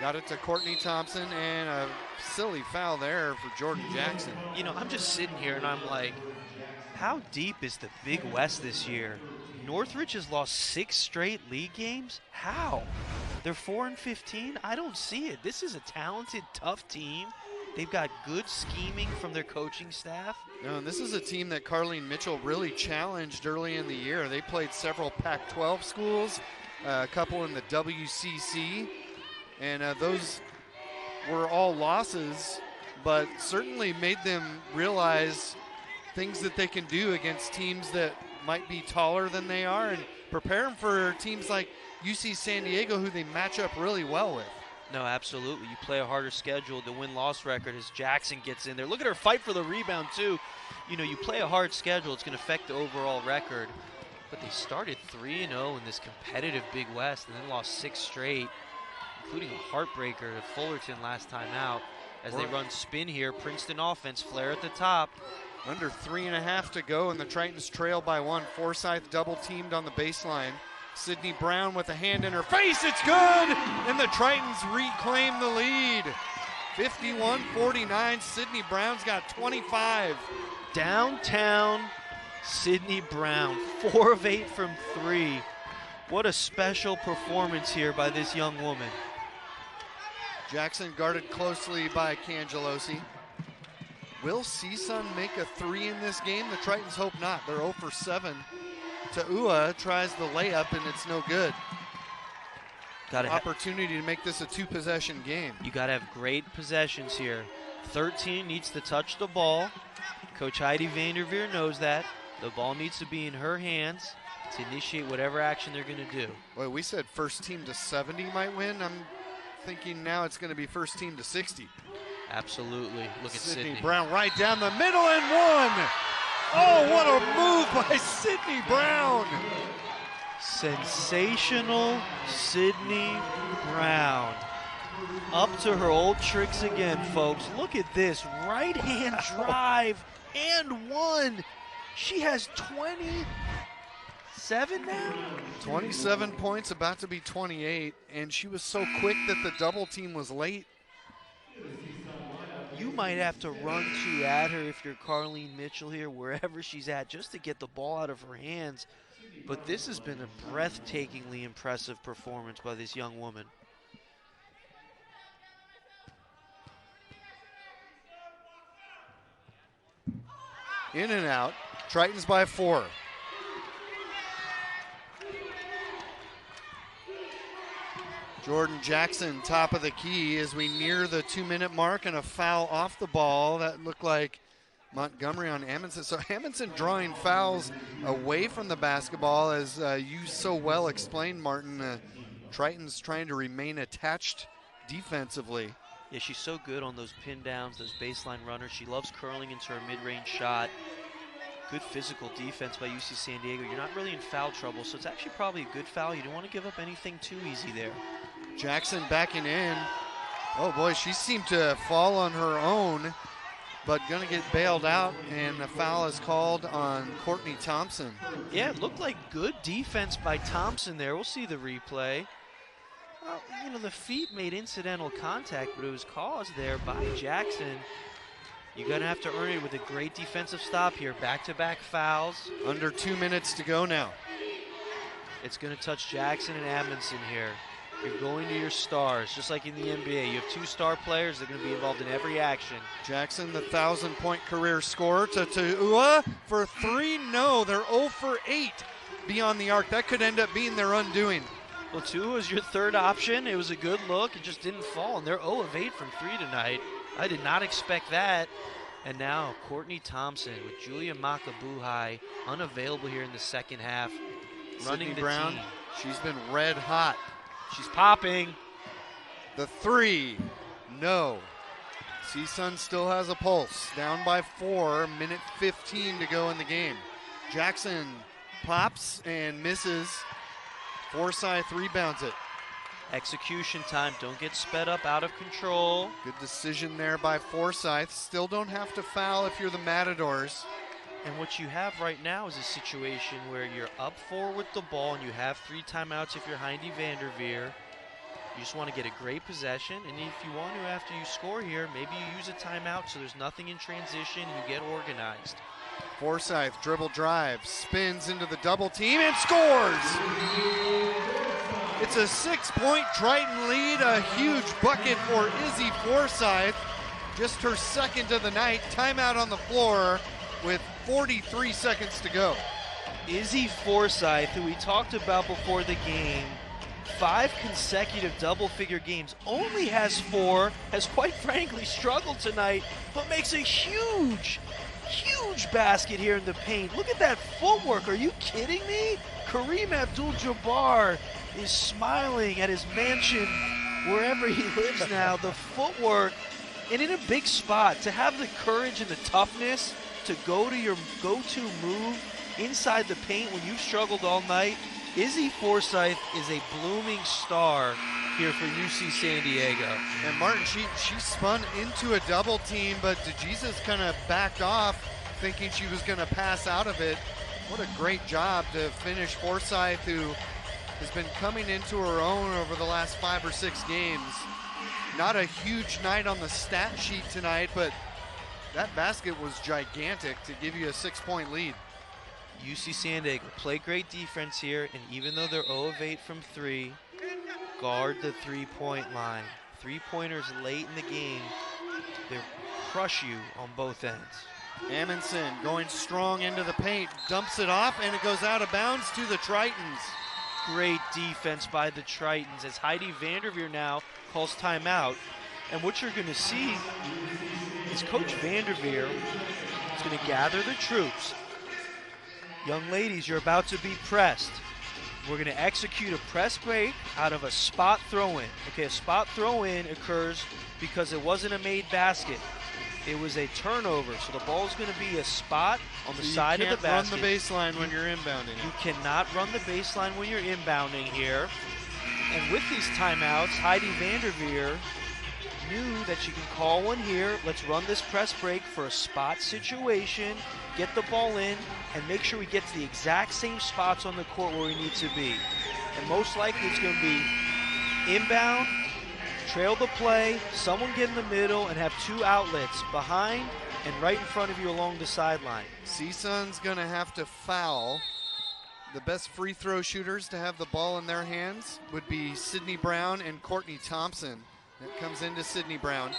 Got it to Courtney Thompson, and a silly foul there for Jordan Jackson. You know, I'm just sitting here, and I'm like, how deep is the Big West this year? Northridge has lost 6 straight league games? How? They're 4-15? I don't see it. This is a talented, tough team. They've got good scheming from their coaching staff. No, and this is a team that Carlene Mitchell really challenged early in the year. They played several Pac-12 schools, a couple in the WCC, and those were all losses, but certainly made them realize things that they can do against teams that might be taller than they are, and prepare them for teams like UC San Diego, who they match up really well with. No, absolutely. You play a harder schedule. The win-loss record as Jackson gets in there. Look at her fight for the rebound, too. You know, you play a hard schedule, it's going to affect the overall record. But they started 3-0 in this competitive Big West and then lost 6 straight, including a heartbreaker to Fullerton last time out. As they run spin here, Princeton offense, flare at the top. Under 3.5 to go, and the Tritons trail by 1. Forsyth double-teamed on the baseline. Sydney Brown with a hand in her face. It's good, and the Tritons reclaim the lead. 51-49. Sydney Brown's got 25. Downtown Sydney Brown, 4 of 8 from 3. What a special performance here by this young woman. Jackson guarded closely by Cangelosi. Will Csun make a 3 in this game? The Tritons hope not. They're 0 for 7. Ta'ua tries the layup, and it's no good. Got an opportunity to make this a 2-possession game. You got to have great possessions here. 13 needs to touch the ball. Coach Heidi Vanderveer knows that. The ball needs to be in her hands to initiate whatever action they're going to do. Well, we said first team to 70 might win. I'm thinking now it's going to be first team to 60. Absolutely. Look at Sydney Sydney. Brown right down the middle and one. Oh, what a move by Sydney Brown. Sensational Sydney Brown. Up to her old tricks again, folks. Look at this. Right-hand drive and one. She has 27 now? 27 points, about to be 28, and she was so quick that the double team was late. You might have to run to at her if you're Carlene Mitchell here, wherever she's at, just to get the ball out of her hands. But this has been a breathtakingly impressive performance by this young woman. In and out. Tritons by 4. Jordan Jackson, top of the key as we near the 2-minute mark, and a foul off the ball. That looked like Montgomery on Amundsen. So Amundsen drawing fouls away from the basketball, as you so well explained, Martin. Tritons trying to remain attached defensively. Yeah, she's so good on those pin downs, those baseline runners. She loves curling into her mid-range shot. Good physical defense by UC San Diego. You're not really in foul trouble, so it's actually probably a good foul. You don't want to give up anything too easy there. Jackson backing in. Oh boy, she seemed to fall on her own, but gonna get bailed out, and the foul is called on Courtney Thompson. Yeah, it looked like good defense by Thompson there. We'll see the replay. Well, you know, the feet made incidental contact, but it was caused there by Jackson. You're going to have to earn it with a great defensive stop here. Back-to-back fouls. Under 2 minutes to go now. It's going to touch Jackson and Amundsen here. You're going to your stars, just like in the NBA. You have 2 star players. They're going to be involved in every action. Jackson, the 1,000-point career scorer, to Ua for 3. No, they're 0 for 8 beyond the arc. That could end up being their undoing. Well, 2 was your third option. It was a good look. It just didn't fall, and they're 0 of 8 from 3 tonight. I did not expect that. And now Courtney Thompson with Julia Makabuhai unavailable here in the second half. Running Sydney the Brown, team. she's been red hot. She's popping. The 3, no. Csun still has a pulse. Down by 4, minute 15 to go in the game. Jackson pops and misses. Forsyth rebounds it. Execution time. Don't get sped up out of control. Good decision there by Forsyth. Still don't have to foul if you're the Matadors. And what you have right now is a situation where you're up 4 with the ball and you have 3 timeouts if you're Heidi Vanderveer. You just want to get a great possession, and if you want to, after you score here, maybe you use a timeout so there's nothing in transition and you get organized. Forsyth dribble drive, spins into the double team and scores! It's a 6-point Triton lead, a huge bucket for Izzy Forsyth. Just her second of the night. Timeout on the floor with 43 seconds to go. Izzy Forsyth, who we talked about before the game, 5 consecutive double-figure games, only has 4, has quite frankly struggled tonight, but makes a huge basket here in the paint. Look at that footwork. Are you kidding me? Kareem Abdul-Jabbar is smiling at his mansion wherever he lives now. The footwork, and in a big spot, to have the courage and the toughness to go to your go-to move inside the paint when you've struggled all night. Izzy Forsyth is a blooming star here for UC San Diego. And Martin, she spun into a double team, but DeJesus kind of backed off, thinking she was going to pass out of it. What a great job to finish Forsyth, who has been coming into her own over the last 5 or 6 games. Not a huge night on the stat sheet tonight, but that basket was gigantic to give you a 6-point lead. UC San Diego play great defense here, and even though they're 0 of 8 from 3, guard the 3-point line. 3-pointers late in the game, they crush you on both ends. Amundsen going strong into the paint, dumps it off, and it goes out of bounds to the Tritons. Great defense by the Tritons as Heidi Vanderveer now calls timeout. And what you're going to see is Coach Vanderveer is going to gather the troops. Young ladies, you're about to be pressed. We're going to execute a press break out of a spot throw-in. Okay, a spot throw-in occurs because it wasn't a made basket. It was a turnover, so the ball is going to be a spot on the side of the basket. You can't run the baseline when you're inbounding. You cannot run the baseline when you're inbounding here. And with these timeouts, Heidi Vanderveer knew that she can call one here. Let's run this press break for a spot situation, get the ball in, and make sure we get to the exact same spots on the court where we need to be. And most likely it's going to be inbound, trail the play, someone get in the middle, and have two outlets behind and right in front of you along the sideline. Csun's going to have to foul. The best free throw shooters to have the ball in their hands would be Sydney Brown and Courtney Thompson. That comes into Sydney Brown.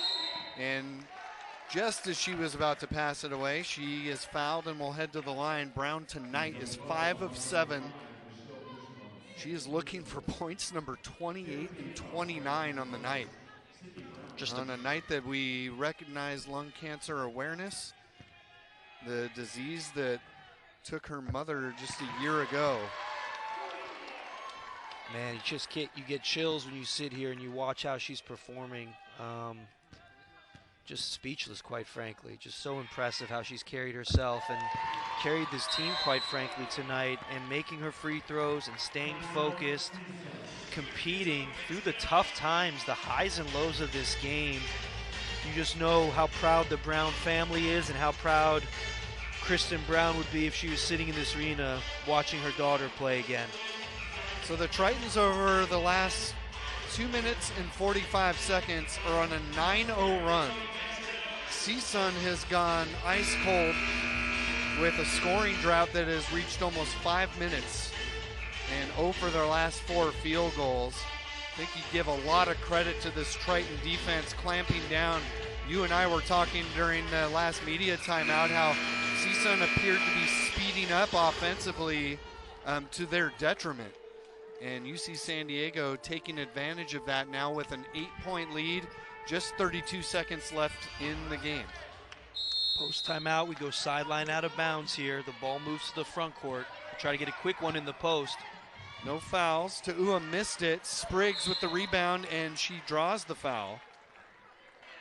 And just as she was about to pass it away, she is fouled and will head to the line. Brown tonight is 5 of 7. She is looking for points number 28 and 29 on the night. Just on a night that we recognize lung cancer awareness, the disease that took her mother just a year ago. Man, you get chills when you sit here and you watch how she's performing. Just speechless, quite frankly. Just so impressive how she's carried herself and carried this team, quite frankly, tonight, and making her free throws and staying focused, competing through the tough times, the highs and lows of this game. You just know how proud the Brown family is and how proud Kristen Brown would be if she was sitting in this arena watching her daughter play again. So the Tritons over the last 2 minutes and 45 seconds are on a 9-0 run. Csun has gone ice cold with a scoring drought that has reached almost 5 minutes, and 0 for their last 4 field goals. I think you give a lot of credit to this Triton defense clamping down. You and I were talking during the last media timeout how Csun appeared to be speeding up offensively to their detriment. And UC San Diego taking advantage of that now with an 8-point lead, just 32 seconds left in the game. Post timeout, we go sideline out of bounds here. The ball moves to the front court. We try to get a quick one in the post. No fouls. Ta'ua missed it. Spriggs with the rebound, and she draws the foul.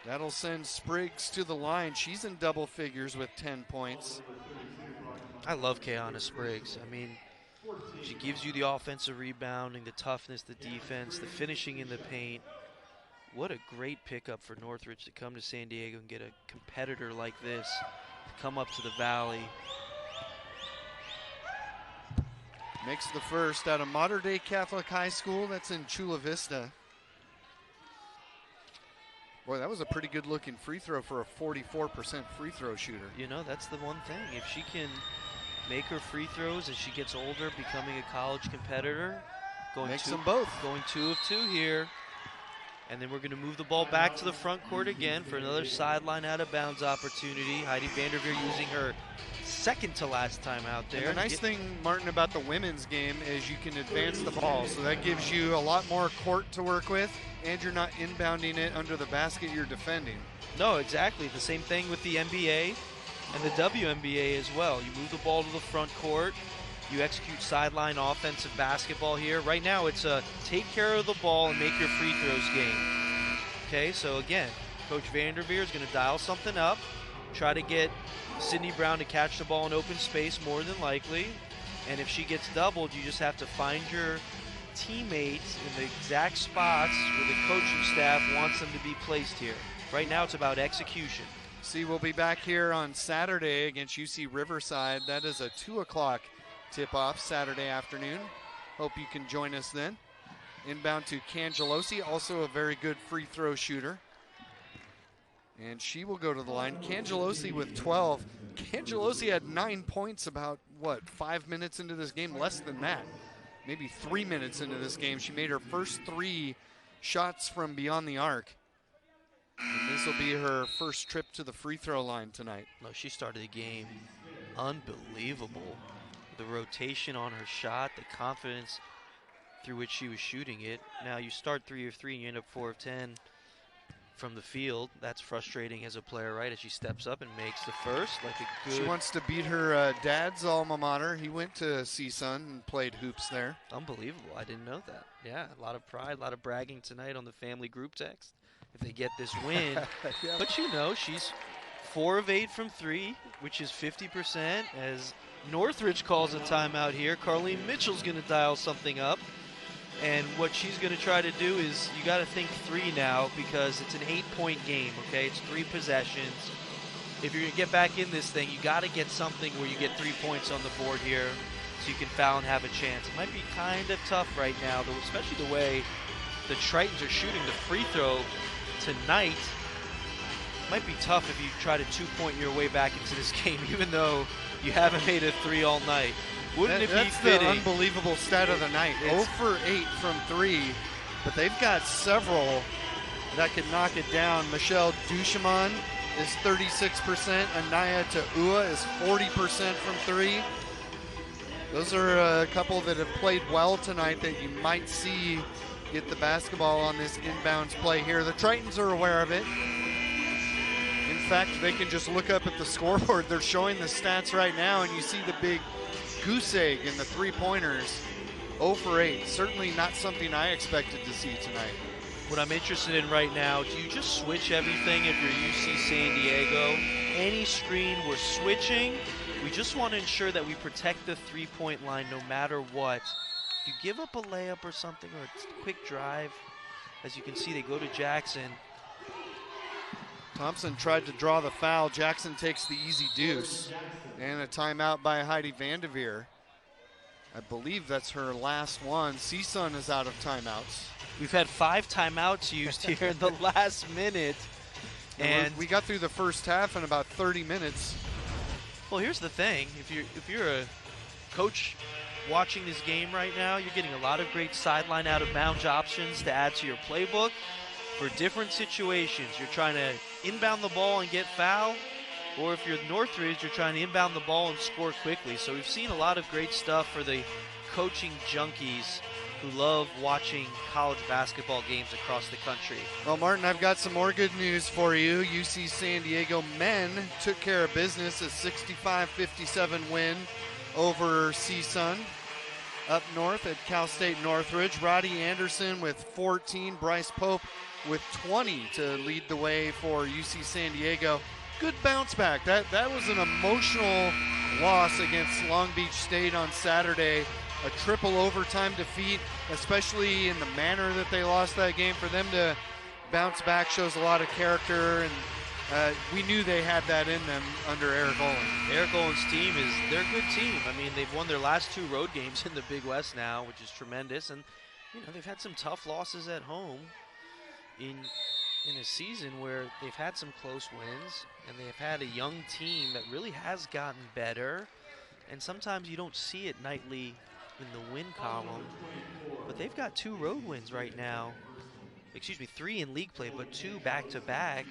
That'll send Spriggs to the line. She's in double figures with 10 points. I love Kayana Spriggs. I mean, she gives you the offensive rebounding, the toughness, the defense, the finishing in the paint. What a great pickup for Northridge to come to San Diego and get a competitor like this to come up to the Valley. Makes the first out of Mater Dei Catholic High School. That's in Chula Vista. Boy, that was a pretty good looking free throw for a 44% free throw shooter. You know, that's the one thing. If she can make her free throws as she gets older, becoming a college competitor, makes them both. Going 2 of 2 here. And then we're going to move the ball back to the front court again for another sideline out of bounds opportunity. Heidi Vanderveer using her second to last time out there. And the nice thing, Martin, about the women's game is you can advance the ball. So that gives you a lot more court to work with, and you're not inbounding it under the basket you're defending. No, exactly. The same thing with the NBA and the WNBA as well. You move the ball to the front court. You execute sideline offensive basketball here. Right now it's a take care of the ball and make your free throws game. Okay, so again, Coach Vanderveer is going to dial something up, try to get Sydney Brown to catch the ball in open space more than likely. And if she gets doubled, you just have to find your teammates in the exact spots where the coaching staff wants them to be placed here. Right now it's about execution. See, we'll be back here on Saturday against UC Riverside. That is a 2 o'clock tip-off Saturday afternoon. Hope you can join us then. Inbound to Cangelosi, also a very good free throw shooter. And she will go to the line. Cangelosi with 12. Cangelosi had 9 points about, 5 minutes into this game? Less than that. Maybe 3 minutes into this game. She made her first 3 shots from beyond the arc. And this will be her first trip to the free throw line tonight. No, she started the game unbelievable. The rotation on her shot, the confidence through which she was shooting it. Now you start 3 of 3 and you end up 4 of 10. from the field. That's frustrating as a player, right? As she steps up and makes the first, like a good. She wants to beat her dad's alma mater. He went to Csun and played hoops there. Unbelievable. I didn't know that. Yeah, a lot of pride, a lot of bragging tonight on the family group text if they get this win. Yeah. But you know, she's 4 of 8 from 3, which is 50%. As Northridge calls a timeout here, Carlene Mitchell's going to dial something up. And what she's going to try to do is, you got to think 3 now, because it's an 8-point game, okay? It's 3 possessions. If you're going to get back in this thing, you got to get something where you get 3 points on the board here so you can foul and have a chance. It might be kind of tough right now, though, especially the way the Tritons are shooting the free throw tonight. Might be tough if you try to 2-point your way back into this game, even though you haven't made a 3 all night. Wouldn't it be fitting? That's the unbelievable stat of the night. 0 for 8 from 3, but they've got several that can knock it down. Michelle Duchemin is 36%. Anaya Ta'ua is 40% from 3. Those are a couple that have played well tonight that you might see get the basketball on this inbounds play here. The Tritons are aware of it. In fact, they can just look up at the scoreboard. They're showing the stats right now, and you see the big goose egg in the 3-pointers. 0 for 8. Certainly not something I expected to see tonight. What I'm interested in right now, do you just switch everything if you're UC San Diego? Any screen, we're switching. We just want to ensure that we protect the 3-point line no matter what. If you give up a layup or something, or a quick drive, as you can see, they go to Jackson. Thompson tried to draw the foul. Jackson takes the easy deuce. And a timeout by Heidi Vandeveer. I believe that's her last one. Csun is out of timeouts. We've had 5 timeouts used here in the last minute. And we got through the first half in about 30 minutes. Well, here's the thing. If you're a coach watching this game right now, you're getting a lot of great sideline out of bounds options to add to your playbook for different situations. You're trying to inbound the ball and get foul, or if you're Northridge, you're trying to inbound the ball and score quickly. So we've seen a lot of great stuff for the coaching junkies who love watching college basketball games across the country. Well, Martin, I've got some more good news for you. UC San Diego men took care of business, a 65-57 win over Csun. Up north at Cal State Northridge, Roddy Anderson with 14, Bryce Pope with 20 to lead the way for UC San Diego. Good bounce back. That was an emotional loss against Long Beach State on Saturday. A triple overtime defeat, especially in the manner that they lost that game. For them to bounce back shows a lot of character, and we knew they had that in them under Eric Olin. Eric Olin's team they're a good team. I mean, they've won their last 2 road games in the Big West now, which is tremendous. And, you know, they've had some tough losses at home in a season where they've had some close wins, and they've had a young team that really has gotten better. And sometimes you don't see it nightly in the win column, but they've got 2 road wins right now. Excuse me, 3 in league play, but 2 back-to-back.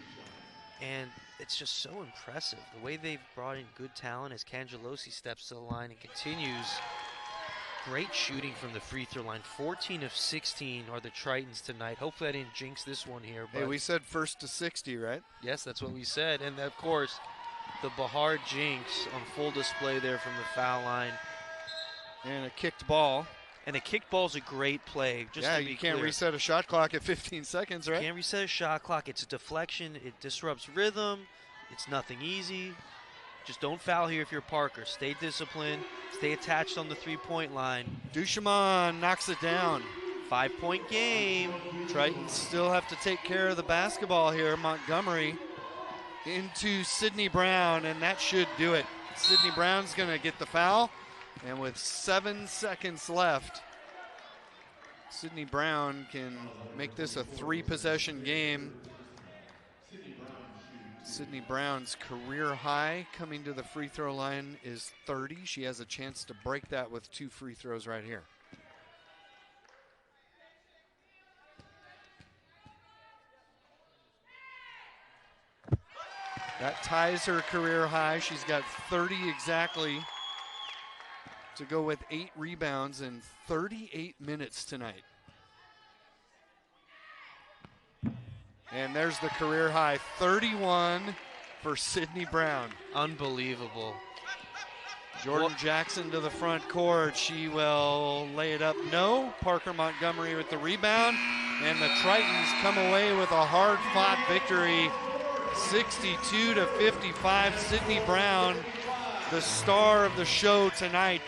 And it's just so impressive the way they've brought in good talent as Cangelosi steps to the line and continues. Great shooting from the free throw line. 14 of 16 are the Tritons tonight. Hopefully I didn't jinx this one here. But hey, we said first to 60, right? Yes, that's what we said. And of course, the Bahar jinx on full display there from the foul line. And a kicked ball. And a kicked ball is a great play. Just yeah, to be you can't clear. reset a shot clock at 15 seconds, right? You can't reset a shot clock. It's a deflection. It disrupts rhythm. It's nothing easy. Just don't foul here if you're Parker. Stay disciplined. Stay attached on the 3-point line. Duchemin knocks it down. 5-point game. Tritons still have to take care of the basketball here. Montgomery into Sydney Brown, and that should do it. Sydney Brown's going to get the foul. And with 7 seconds left, Sydney Brown can make this a 3-possession game. Sydney Brown's career high coming to the free throw line is 30. She has a chance to break that with 2 free throws right here. That ties her career high. She's got 30 exactly to go with 8 rebounds in 38 minutes tonight. And there's the career high, 31 for Sydney Brown. Unbelievable. Jordan Jackson to the front court. She will lay it up. No. Parker Montgomery with the rebound. And the Tritons come away with a hard-fought victory, 62-55. Sydney Brown, the star of the show tonight.